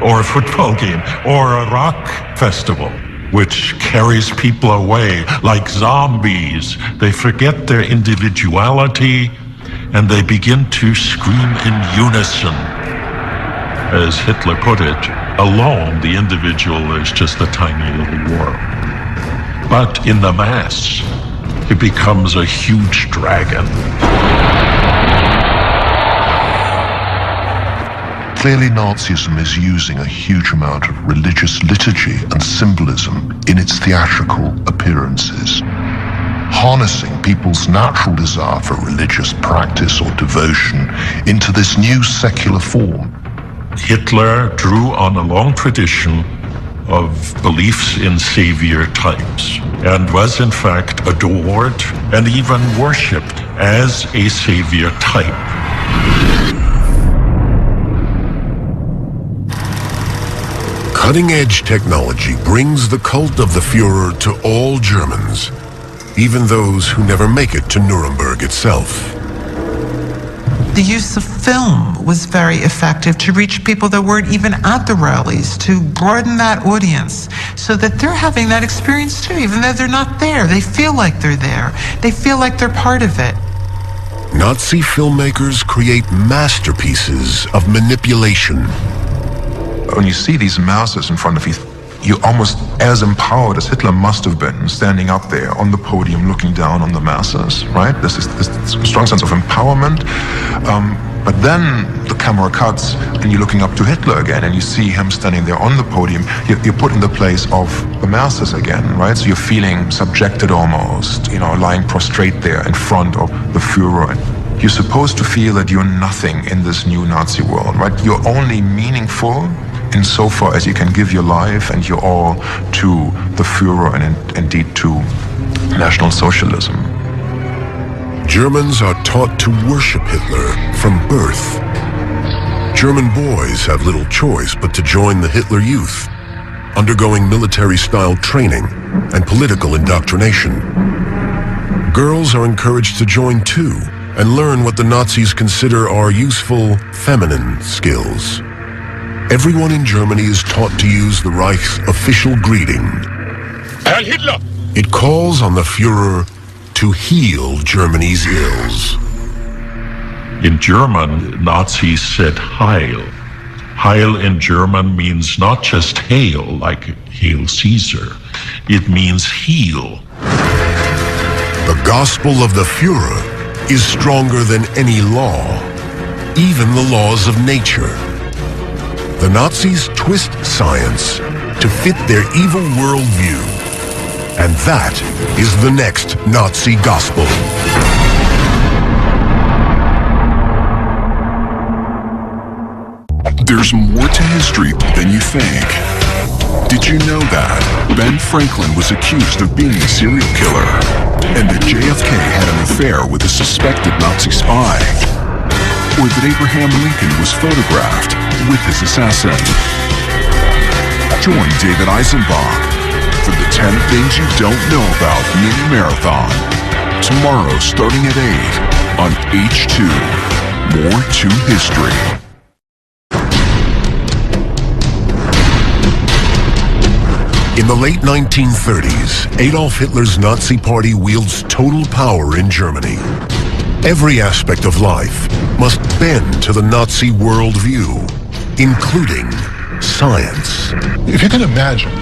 or a football game, or a rock festival, which carries people away like zombies. They forget their individuality, and they begin to scream in unison. As Hitler put it, alone the individual is just a tiny little world. But in the mass, it becomes a huge dragon. Clearly, Nazism is using a huge amount of religious liturgy and symbolism in its theatrical appearances, harnessing people's natural desire for religious practice or devotion into this new secular form. Hitler drew on a long tradition of beliefs in savior types, and was in fact adored and even worshipped as a savior type. Cutting-edge technology brings the cult of the Führer to all Germans, even those who never make it to Nuremberg itself. The use of film was very effective to reach people that weren't even at the rallies, to broaden that audience so that they're having that experience too, even though they're not there. They feel like they're there. They feel like they're part of it. Nazi filmmakers create masterpieces of manipulation. When you see these masses in front of you, you're almost as empowered as Hitler must have been, standing up there on the podium looking down on the masses, right? This is this strong sense of empowerment. But then the camera cuts and you're looking up to Hitler again, and you see him standing there on the podium. You're put in the place of the masses again, right? So you're feeling subjected almost, lying prostrate there in front of the Führer. You're supposed to feel that you're nothing in this new Nazi world, right? You're only meaningful insofar as you can give your life and your all to the Führer and indeed to National Socialism. Germans are taught to worship Hitler from birth. German boys have little choice but to join the Hitler Youth, undergoing military-style training and political indoctrination. Girls are encouraged to join too, and learn what the Nazis consider are useful feminine skills. Everyone in Germany is taught to use the Reich's official greeting. Heil Hitler! It calls on the Führer to heal Germany's ills. In German, Nazis said Heil. Heil in German means not just hail, like Hail Caesar. It means heal. The gospel of the Führer is stronger than any law, even the laws of nature. The Nazis twist science to fit their evil worldview, and that is the next Nazi gospel. There's more to history than you think. Did you know that Ben Franklin was accused of being a serial killer, and that JFK had an affair with a suspected Nazi spy? Or that Abraham Lincoln was photographed with his assassin? Join David Eisenbach for the 10 Things You Don't Know About Mini Marathon, tomorrow starting at 8 on H2. More to history. In the late 1930s, Adolf Hitler's Nazi Party wields total power in Germany. Every aspect of life must bend to the Nazi worldview, including science. If you can imagine,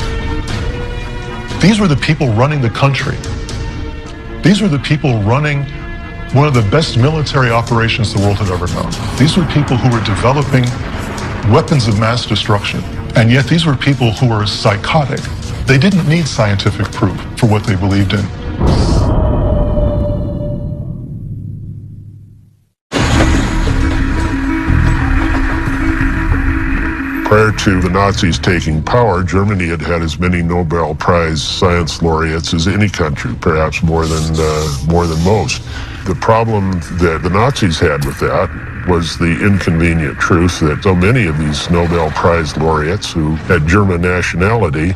these were the people running the country. These were the people running one of the best military operations the world had ever known. These were people who were developing weapons of mass destruction. And yet these were people who were psychotic. They didn't need scientific proof for what they believed in. Prior to the Nazis taking power, Germany had had as many Nobel Prize science laureates as any country, perhaps more than most. The problem that the Nazis had with that was the inconvenient truth that so many of these Nobel Prize laureates who had German nationality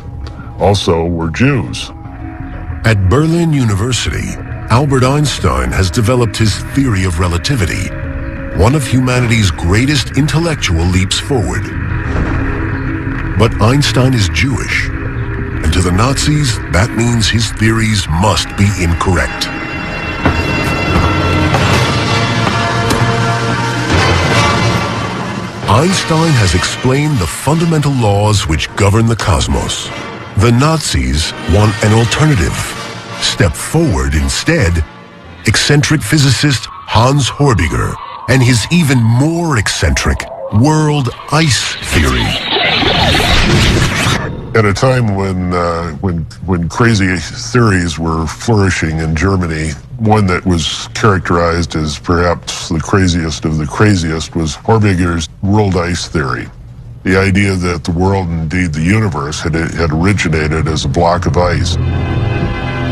also were Jews. At Berlin University, Albert Einstein has developed his theory of relativity, one of humanity's greatest intellectual leaps forward. But Einstein is Jewish, and to the Nazis, that means his theories must be incorrect. Einstein has explained the fundamental laws which govern the cosmos. The Nazis want an alternative. Step forward instead, eccentric physicist Hans Horbiger and his even more eccentric world ice theory. At a time when crazy theories were flourishing in Germany, one that was characterized as perhaps the craziest of the craziest was Horbiger's world ice theory. The idea that the world, indeed the universe, had originated as a block of ice.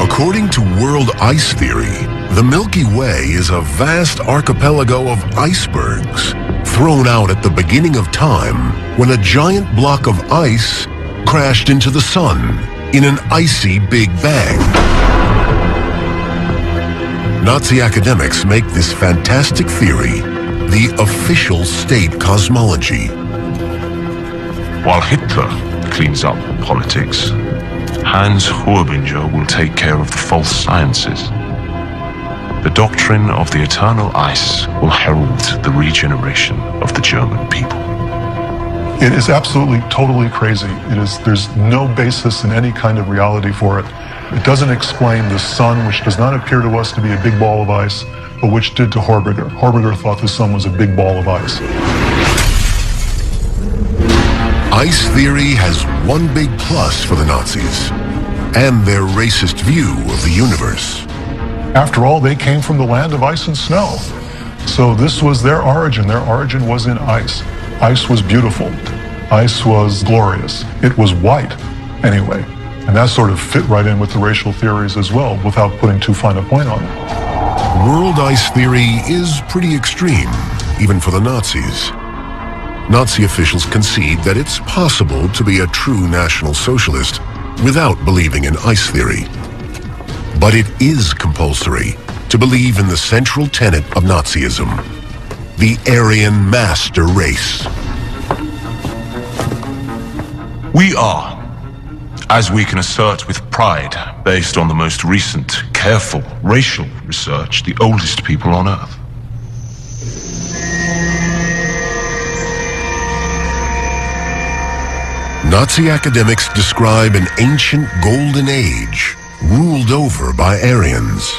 According to world ice theory, the Milky Way is a vast archipelago of icebergs thrown out at the beginning of time when a giant block of ice crashed into the sun in an icy Big Bang. Nazi academics make this fantastic theory the official state cosmology. While Hitler cleans up politics, Hans Horbiger will take care of the false sciences. The doctrine of the eternal ice will herald the regeneration of the German people. It is absolutely, totally crazy. There's no basis in any kind of reality for it. It doesn't explain the sun, which does not appear to us to be a big ball of ice, but which did to Horbiger. Horbiger thought the sun was a big ball of ice. Ice theory has one big plus for the Nazis, and their racist view of the universe. After all, they came from the land of ice and snow. So this was their origin. Their origin was in ice. Ice was beautiful. Ice was glorious. It was white, anyway. And that sort of fit right in with the racial theories as well, without putting too fine a point on it. World ice theory is pretty extreme, even for the Nazis. Nazi officials concede that it's possible to be a true National Socialist without believing in ice theory. But it is compulsory, to believe in the central tenet of Nazism, the Aryan master race. We are, as we can assert with pride, based on the most recent, careful racial research, the oldest people on Earth. Nazi academics describe an ancient golden age ruled over by Aryans.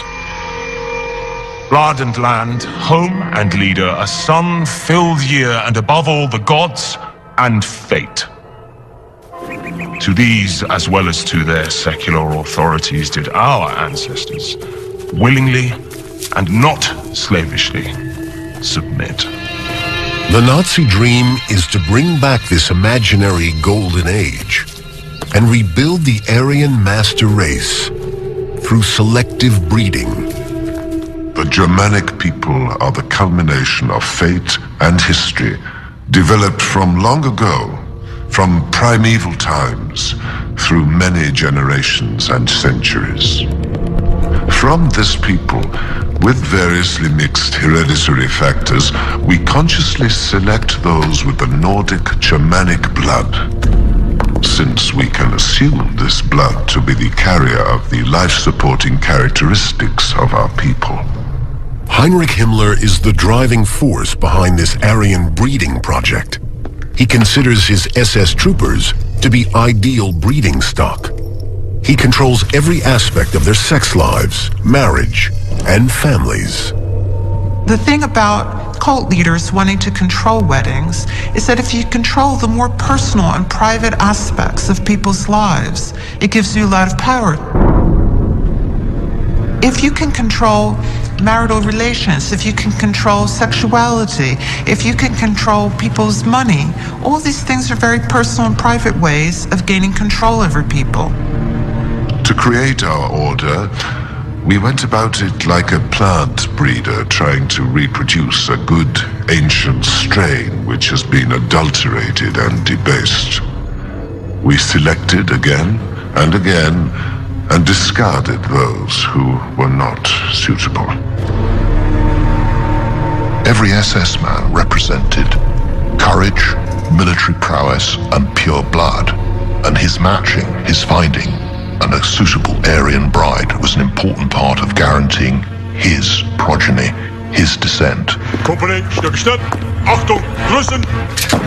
Blood and land, home and leader, a sun-filled year, and above all, the gods and fate. To these, as well as to their secular authorities, did our ancestors willingly and not slavishly submit. The Nazi dream is to bring back this imaginary golden age and rebuild the Aryan master race through selective breeding. The Germanic people are the culmination of fate and history, developed from long ago, from primeval times, through many generations and centuries. From this people, with variously mixed hereditary factors, we consciously select those with the Nordic Germanic blood, since we can assume this blood to be the carrier of the life-supporting characteristics of our people. Heinrich Himmler is the driving force behind this Aryan breeding project. He considers his SS troopers to be ideal breeding stock. He controls every aspect of their sex lives, marriage, and families. The thing about cult leaders wanting to control weddings is that if you control the more personal and private aspects of people's lives, it gives you a lot of power. If you can control marital relations, if you can control sexuality, if you can control people's money, all these things are very personal and private ways of gaining control over people. To create our order, we went about it like a plant breeder trying to reproduce a good ancient strain which has been adulterated and debased. We selected again and again and discarded those who were not suitable. Every SS man represented courage, military prowess, and pure blood, and his matching, his finding, and a suitable Aryan bride was an important part of guaranteeing his progeny, his descent. Company, Stück Stück, Achtung, Grüßen!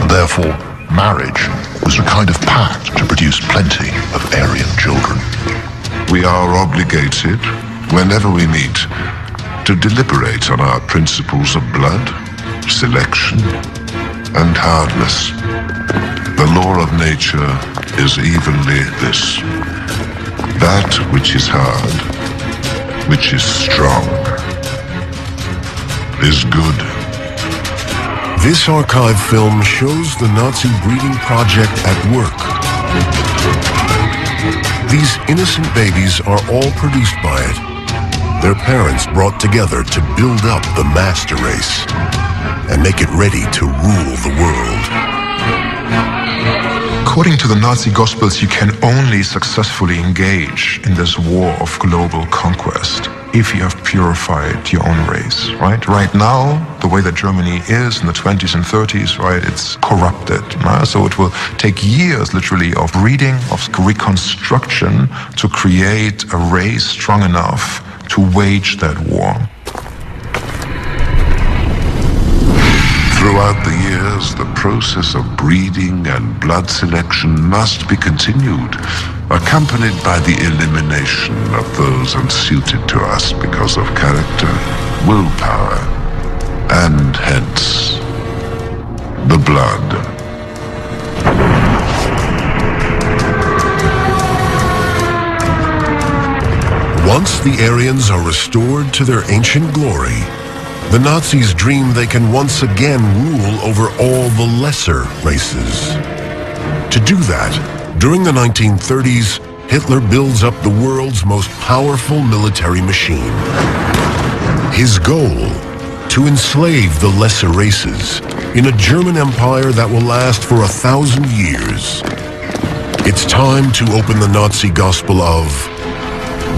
And therefore, marriage was a kind of pact to produce plenty of Aryan children. We are obligated, whenever we meet, to deliberate on our principles of blood, selection, and hardness. The law of nature is evenly this: that which is hard, which is strong, is good. This archive film shows the Nazi breeding project at work. These innocent babies are all produced by it. Their parents brought together to build up the master race and make it ready to rule the world. According to the Nazi Gospels, you can only successfully engage in this war of global conquest if you have purified your own race, right? Right now, the way that Germany is in the 20s and 30s, right, it's corrupted. Right? So it will take years, literally, of breeding, of reconstruction to create a race strong enough to wage that war. Throughout the years, the process of breeding and blood selection must be continued, accompanied by the elimination of those unsuited to us because of character, willpower, and hence, the blood. Once the Aryans are restored to their ancient glory, the Nazis dream they can once again rule over all the lesser races. To do that, during the 1930s, Hitler builds up the world's most powerful military machine. His goal, to enslave the lesser races in a German empire that will last for 1,000 years. It's time to open the Nazi gospel of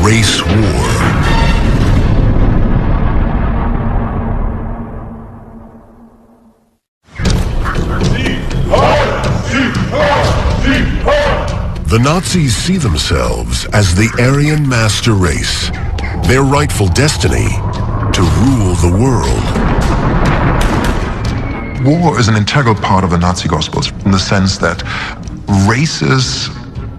race war. The Nazis see themselves as the Aryan master race, their rightful destiny to rule the world. War is an integral part of the Nazi Gospels in the sense that races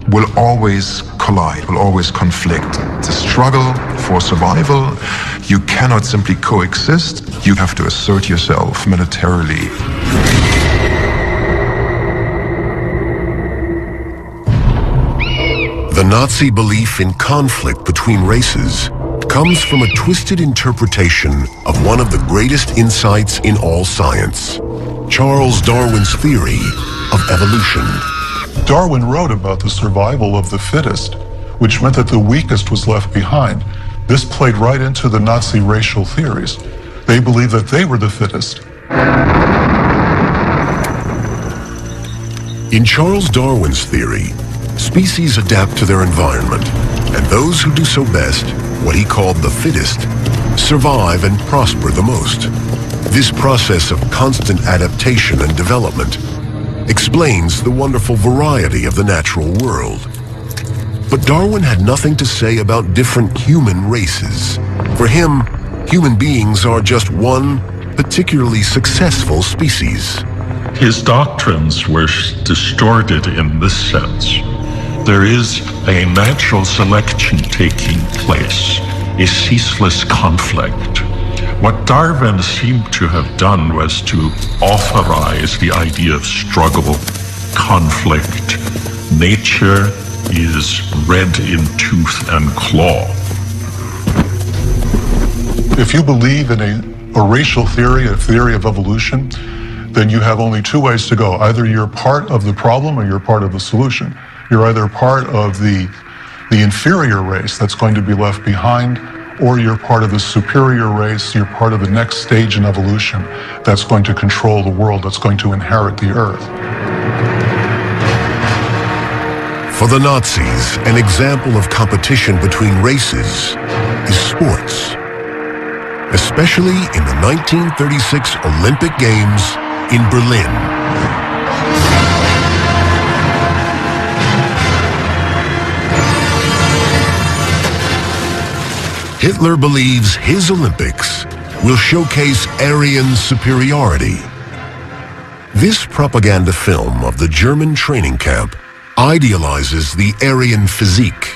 will always collide, will always conflict. It's a struggle for survival. You cannot simply coexist. You have to assert yourself militarily. The Nazi belief in conflict between races comes from a twisted interpretation of one of the greatest insights in all science, Charles Darwin's theory of evolution. Darwin wrote about the survival of the fittest, which meant that the weakest was left behind. This played right into the Nazi racial theories. They believed that they were the fittest. In Charles Darwin's theory, species adapt to their environment, and those who do so best, what he called the fittest, survive and prosper the most. This process of constant adaptation and development explains the wonderful variety of the natural world. But Darwin had nothing to say about different human races. For him, human beings are just one particularly successful species. His doctrines were distorted in this sense. There is a natural selection taking place, a ceaseless conflict. What Darwin seemed to have done was to authorize the idea of struggle, conflict. Nature is red in tooth and claw. If you believe in a racial theory, a theory of evolution, then you have only two ways to go. Either you're part of the problem or you're part of the solution. You're either part of the inferior race that's going to be left behind, or you're part of the superior race, you're part of the next stage in evolution that's going to control the world, that's going to inherit the earth. For the Nazis, an example of competition between races is sports, especially in the 1936 Olympic Games in Berlin. Hitler believes his Olympics will showcase Aryan superiority. This propaganda film of the German training camp idealizes the Aryan physique.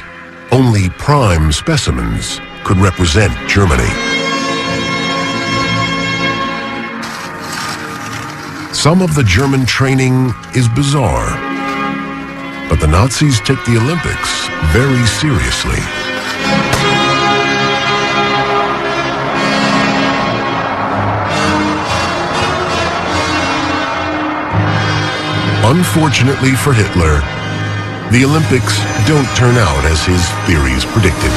Only prime specimens could represent Germany. Some of the German training is bizarre, but the Nazis take the Olympics very seriously. Unfortunately for Hitler, the Olympics don't turn out as his theories predicted.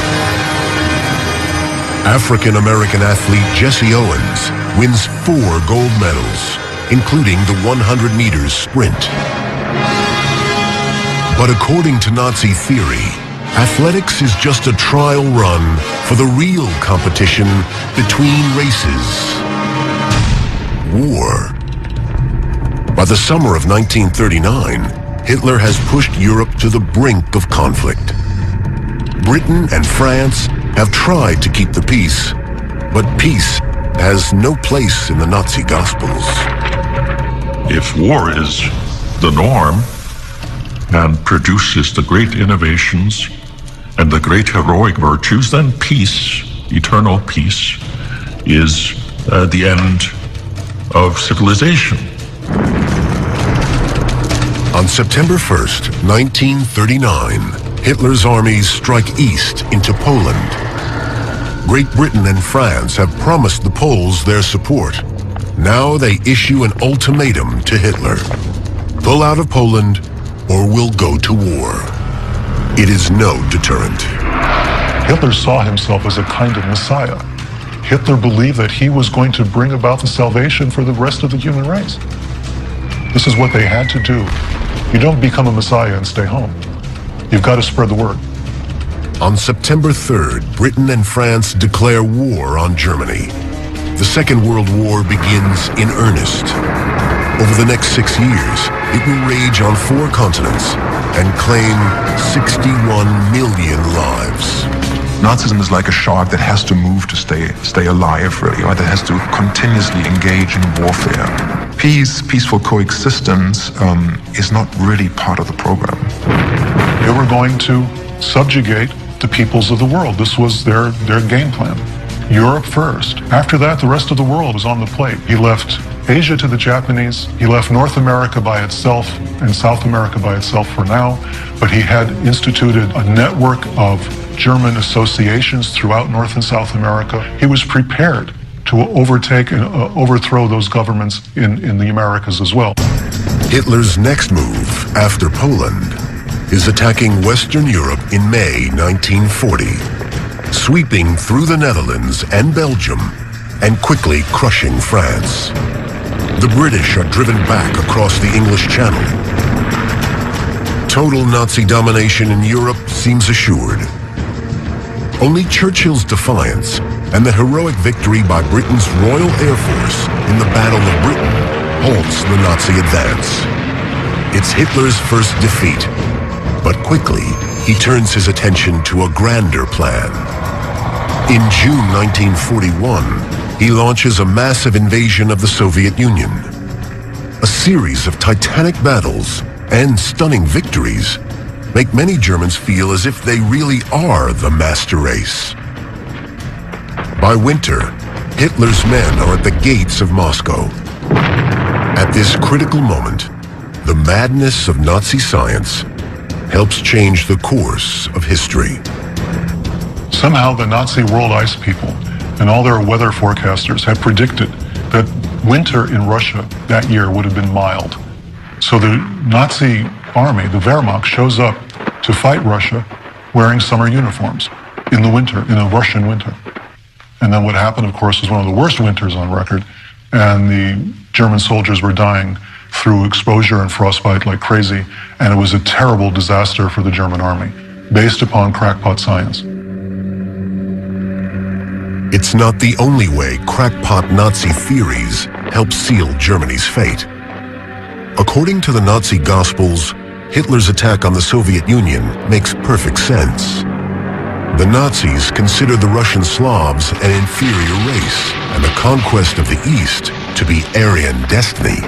African-American athlete Jesse Owens wins 4 gold medals, including the 100 meters sprint. But according to Nazi theory, athletics is just a trial run for the real competition between races: war. By the summer of 1939, Hitler has pushed Europe to the brink of conflict. Britain and France have tried to keep the peace, but peace has no place in the Nazi Gospels. If war is the norm and produces the great innovations and the great heroic virtues, then peace, eternal peace, is the end of civilization. On September 1st, 1939, Hitler's armies strike east into Poland. Great Britain and France have promised the Poles their support. Now they issue an ultimatum to Hitler: pull out of Poland or we'll go to war. It is no deterrent. Hitler saw himself as a kind of messiah. Hitler believed that he was going to bring about the salvation for the rest of the human race. This is what they had to do. You don't become a messiah and stay home. You've got to spread the word. On September 3rd, Britain and France declare war on Germany. The Second World War begins in earnest. Over the next 6 years, it will rage on 4 continents and claim 61 million lives. Nazism is like a shark that has to move to stay alive, really, right? That has to continuously engage in warfare. Peaceful coexistence is not really part of the program. They were going to subjugate the peoples of the world. This was their game plan. Europe first. After that, the rest of the world was on the plate. He left Asia to the Japanese. He left North America by itself and South America by itself for now. But he had instituted a network of German associations throughout North and South America. He was prepared to overtake and overthrow those governments in the Americas as well. Hitler's next move, after Poland, is attacking Western Europe in May 1940, sweeping through the Netherlands and Belgium and quickly crushing France. The British are driven back across the English Channel. Total Nazi domination in Europe seems assured. Only Churchill's defiance and the heroic victory by Britain's Royal Air Force in the Battle of Britain halts the Nazi advance. It's Hitler's first defeat, but quickly he turns his attention to a grander plan. In June 1941, he launches a massive invasion of the Soviet Union. A series of titanic battles and stunning victories make many Germans feel as if they really are the master race. By winter, Hitler's men are at the gates of Moscow. At this critical moment, the madness of Nazi science helps change the course of history. Somehow the Nazi world ice people and all their weather forecasters had predicted that winter in Russia that year would have been mild. So the Nazi army, the Wehrmacht, shows up to fight Russia wearing summer uniforms in the winter, in a Russian winter. And then what happened, of course, was one of the worst winters on record, and the German soldiers were dying through exposure and frostbite like crazy, and it was a terrible disaster for the German army, based upon crackpot science. It's not the only way crackpot Nazi theories help seal Germany's fate. According to the Nazi Gospels, Hitler's attack on the Soviet Union makes perfect sense. The Nazis considered the Russian Slavs an inferior race and the conquest of the East to be Aryan destiny.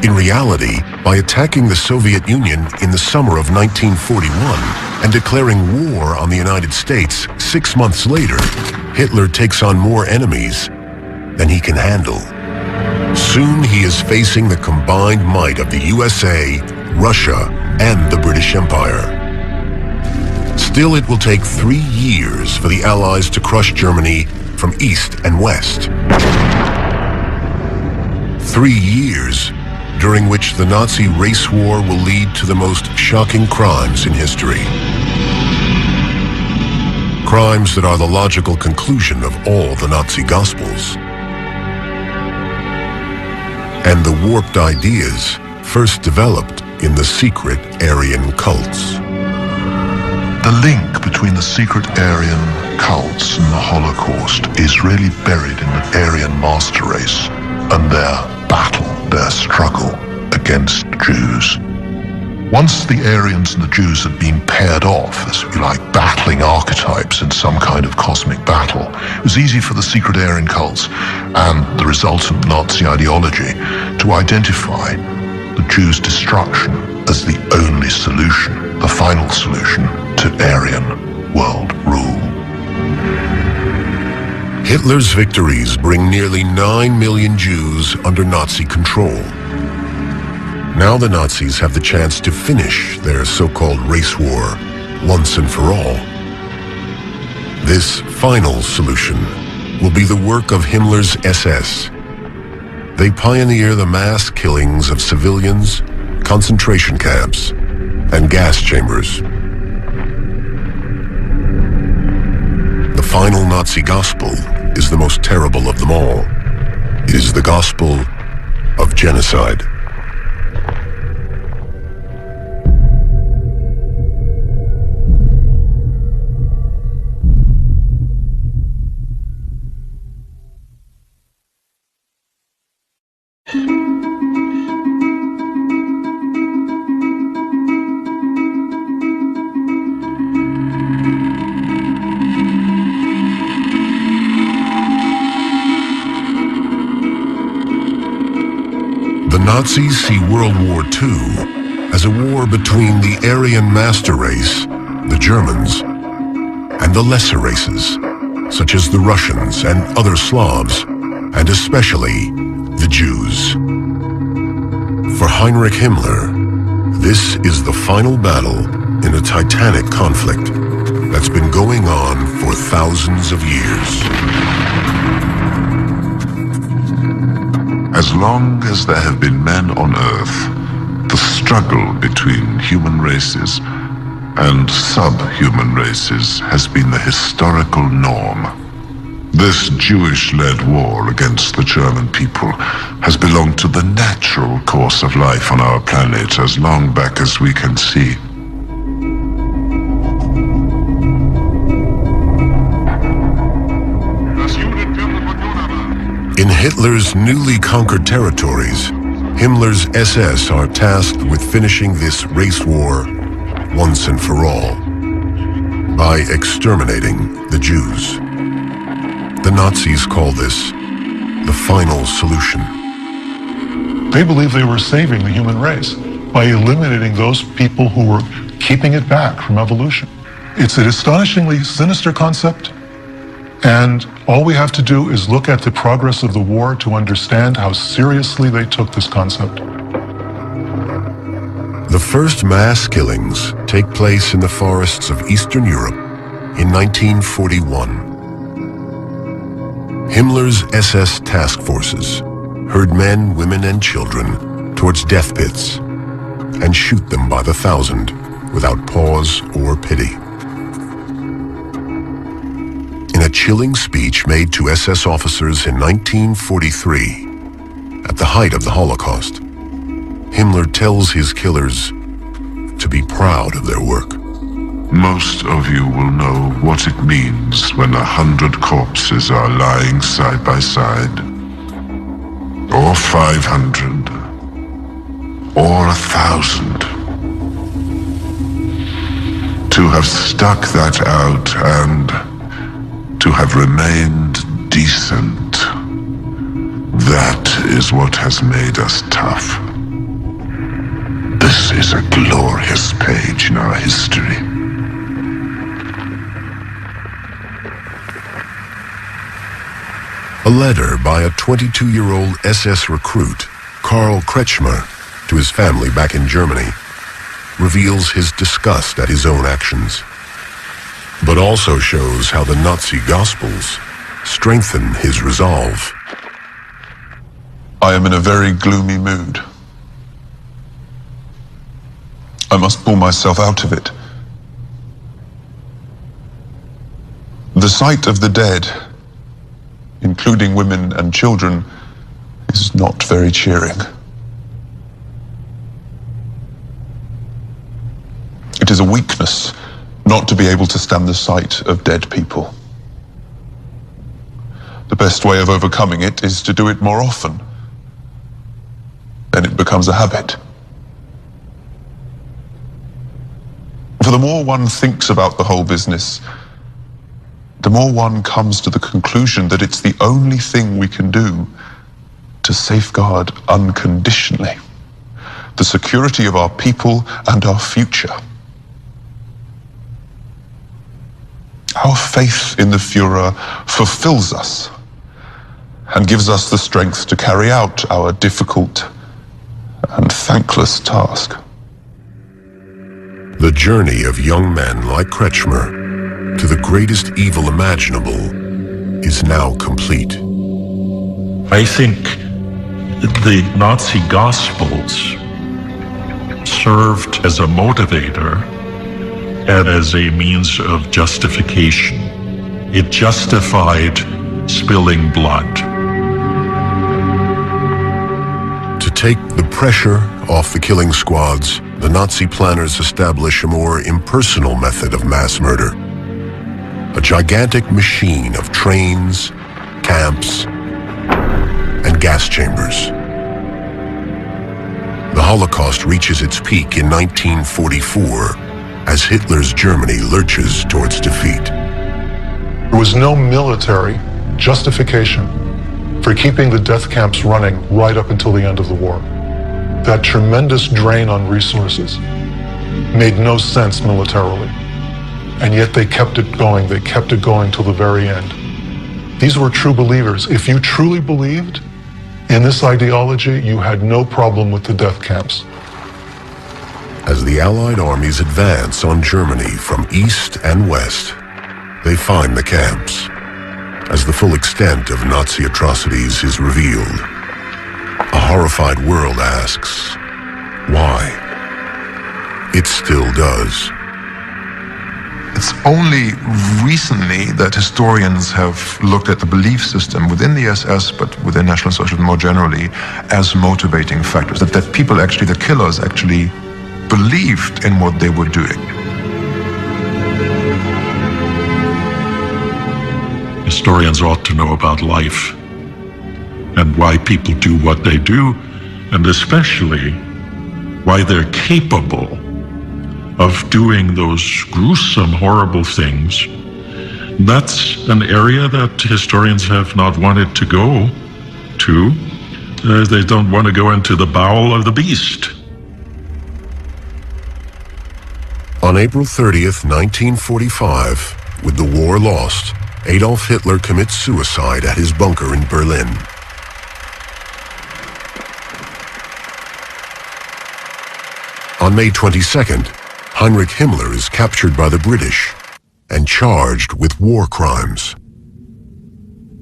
In reality, by attacking the Soviet Union in the summer of 1941 and declaring war on the United States 6 months later, Hitler takes on more enemies than he can handle. Soon he is facing the combined might of the USA, Russia, and the British Empire. Still, it will take 3 years for the Allies to crush Germany from east and west. 3 years during which the Nazi race war will lead to the most shocking crimes in history. Crimes that are the logical conclusion of all the Nazi Gospels. And the warped ideas first developed in the secret Aryan cults. The link between the secret Aryan cults and the Holocaust is really buried in the Aryan master race and their battle, their struggle against Jews. Once the Aryans and the Jews had been paired off, as if you like, battling archetypes in some kind of cosmic battle, it was easy for the secret Aryan cults and the resultant Nazi ideology to identify the Jews' destruction as the only solution, the final solution to Aryan world rule. Hitler's victories bring nearly 9 million Jews under Nazi control. Now the Nazis have the chance to finish their so-called race war once and for all. This final solution will be the work of Himmler's SS. They pioneer the mass killings of civilians, concentration camps, and gas chambers. The final Nazi gospel is the most terrible of them all. It is the gospel of genocide. Nazis see World War II as a war between the Aryan master race, the Germans, and the lesser races, such as the Russians and other Slavs, and especially the Jews. For Heinrich Himmler, this is the final battle in a titanic conflict that's been going on for thousands of years. As long as there have been men on Earth, the struggle between human races and subhuman races has been the historical norm. This Jewish-led war against the German people has belonged to the natural course of life on our planet as long back as we can see. In Hitler's newly conquered territories, Himmler's SS are tasked with finishing this race war once and for all by exterminating the Jews. The Nazis call this the final solution. They believed they were saving the human race by eliminating those people who were keeping it back from evolution. It's an astonishingly sinister concept, and all we have to do is look at the progress of the war to understand how seriously they took this concept. The first mass killings take place in the forests of Eastern Europe in 1941. Himmler's SS task forces herd men, women, and children towards death pits and shoot them by the thousand without pause or pity. In a chilling speech made to SS officers in 1943, at the height of the Holocaust, Himmler tells his killers to be proud of their work. Most of you will know what it means when 100 corpses are lying side by side, or 500, or 1,000. To have stuck that out and to have remained decent, that is what has made us tough. This is a glorious page in our history. A letter by a 22-year-old SS recruit, Karl Kretschmer, to his family back in Germany, reveals his disgust at his own actions, but also shows how the Nazi Gospels strengthen his resolve. I am in a very gloomy mood. I must pull myself out of it. The sight of the dead, including women and children, is not very cheering. It is a weakness not to be able to stand the sight of dead people. The best way of overcoming it is to do it more often. Then it becomes a habit. For the more one thinks about the whole business, the more one comes to the conclusion that it's the only thing we can do to safeguard unconditionally the security of our people and our future. Our faith in the Führer fulfills us and gives us the strength to carry out our difficult and thankless task. The journey of young men like Kretschmer to the greatest evil imaginable is now complete. I think the Nazi Gospels served as a motivator and as a means of justification. It justified spilling blood. To take the pressure off the killing squads, the Nazi planners establish a more impersonal method of mass murder. A gigantic machine of trains, camps, and gas chambers. The Holocaust reaches its peak in 1944 as Hitler's Germany lurches towards defeat. There was no military justification for keeping the death camps running right up until the end of the war. that tremendous drain on resources made no sense militarily. And yet they kept it going. They kept it going till the very end. These were true believers. If you truly believed in this ideology, you had no problem with the death camps. As the Allied armies advance on Germany from east and west, they find the camps. As the full extent of Nazi atrocities is revealed, a horrified world asks, why? It still does. It's only recently that historians have looked at the belief system within the SS, but within National Socialism more generally, as motivating factors. That people actually, the killers actually believed in what they were doing. Historians ought to know about life and why people do what they do, and especially why they're capable of doing those gruesome, horrible things. That's an area that historians have not wanted to go to. They don't want to go into the bowel of the beast. On April 30th, 1945, with the war lost, Adolf Hitler commits suicide at his bunker in Berlin. On May 22nd, Heinrich Himmler is captured by the British and charged with war crimes.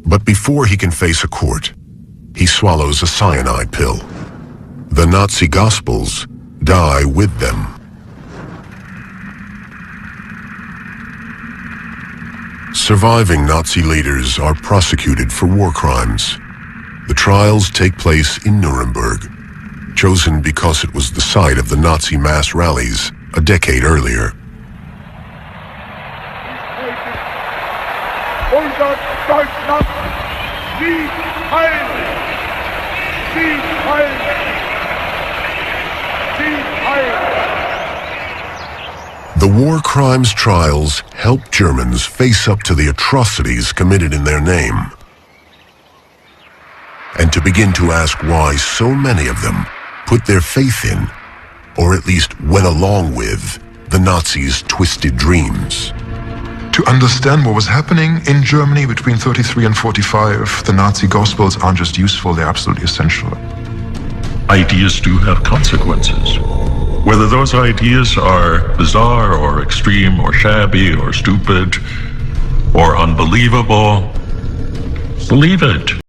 But before he can face a court, he swallows a cyanide pill. The Nazi Gospels die with them. Surviving Nazi leaders are prosecuted for war crimes. The trials take place in Nuremberg, chosen because it was the site of the Nazi mass rallies a decade earlier. Unser Deutschland, Sieg heil! Sieg heil! Sieg heil! The war crimes trials help Germans face up to the atrocities committed in their name, and to begin to ask why so many of them put their faith in, or at least went along with, the Nazis' twisted dreams. To understand what was happening in Germany between 33 and 45, the Nazi Gospels aren't just useful, they're absolutely essential. Ideas do have consequences. Whether those ideas are bizarre or extreme or shabby or stupid or unbelievable, believe it.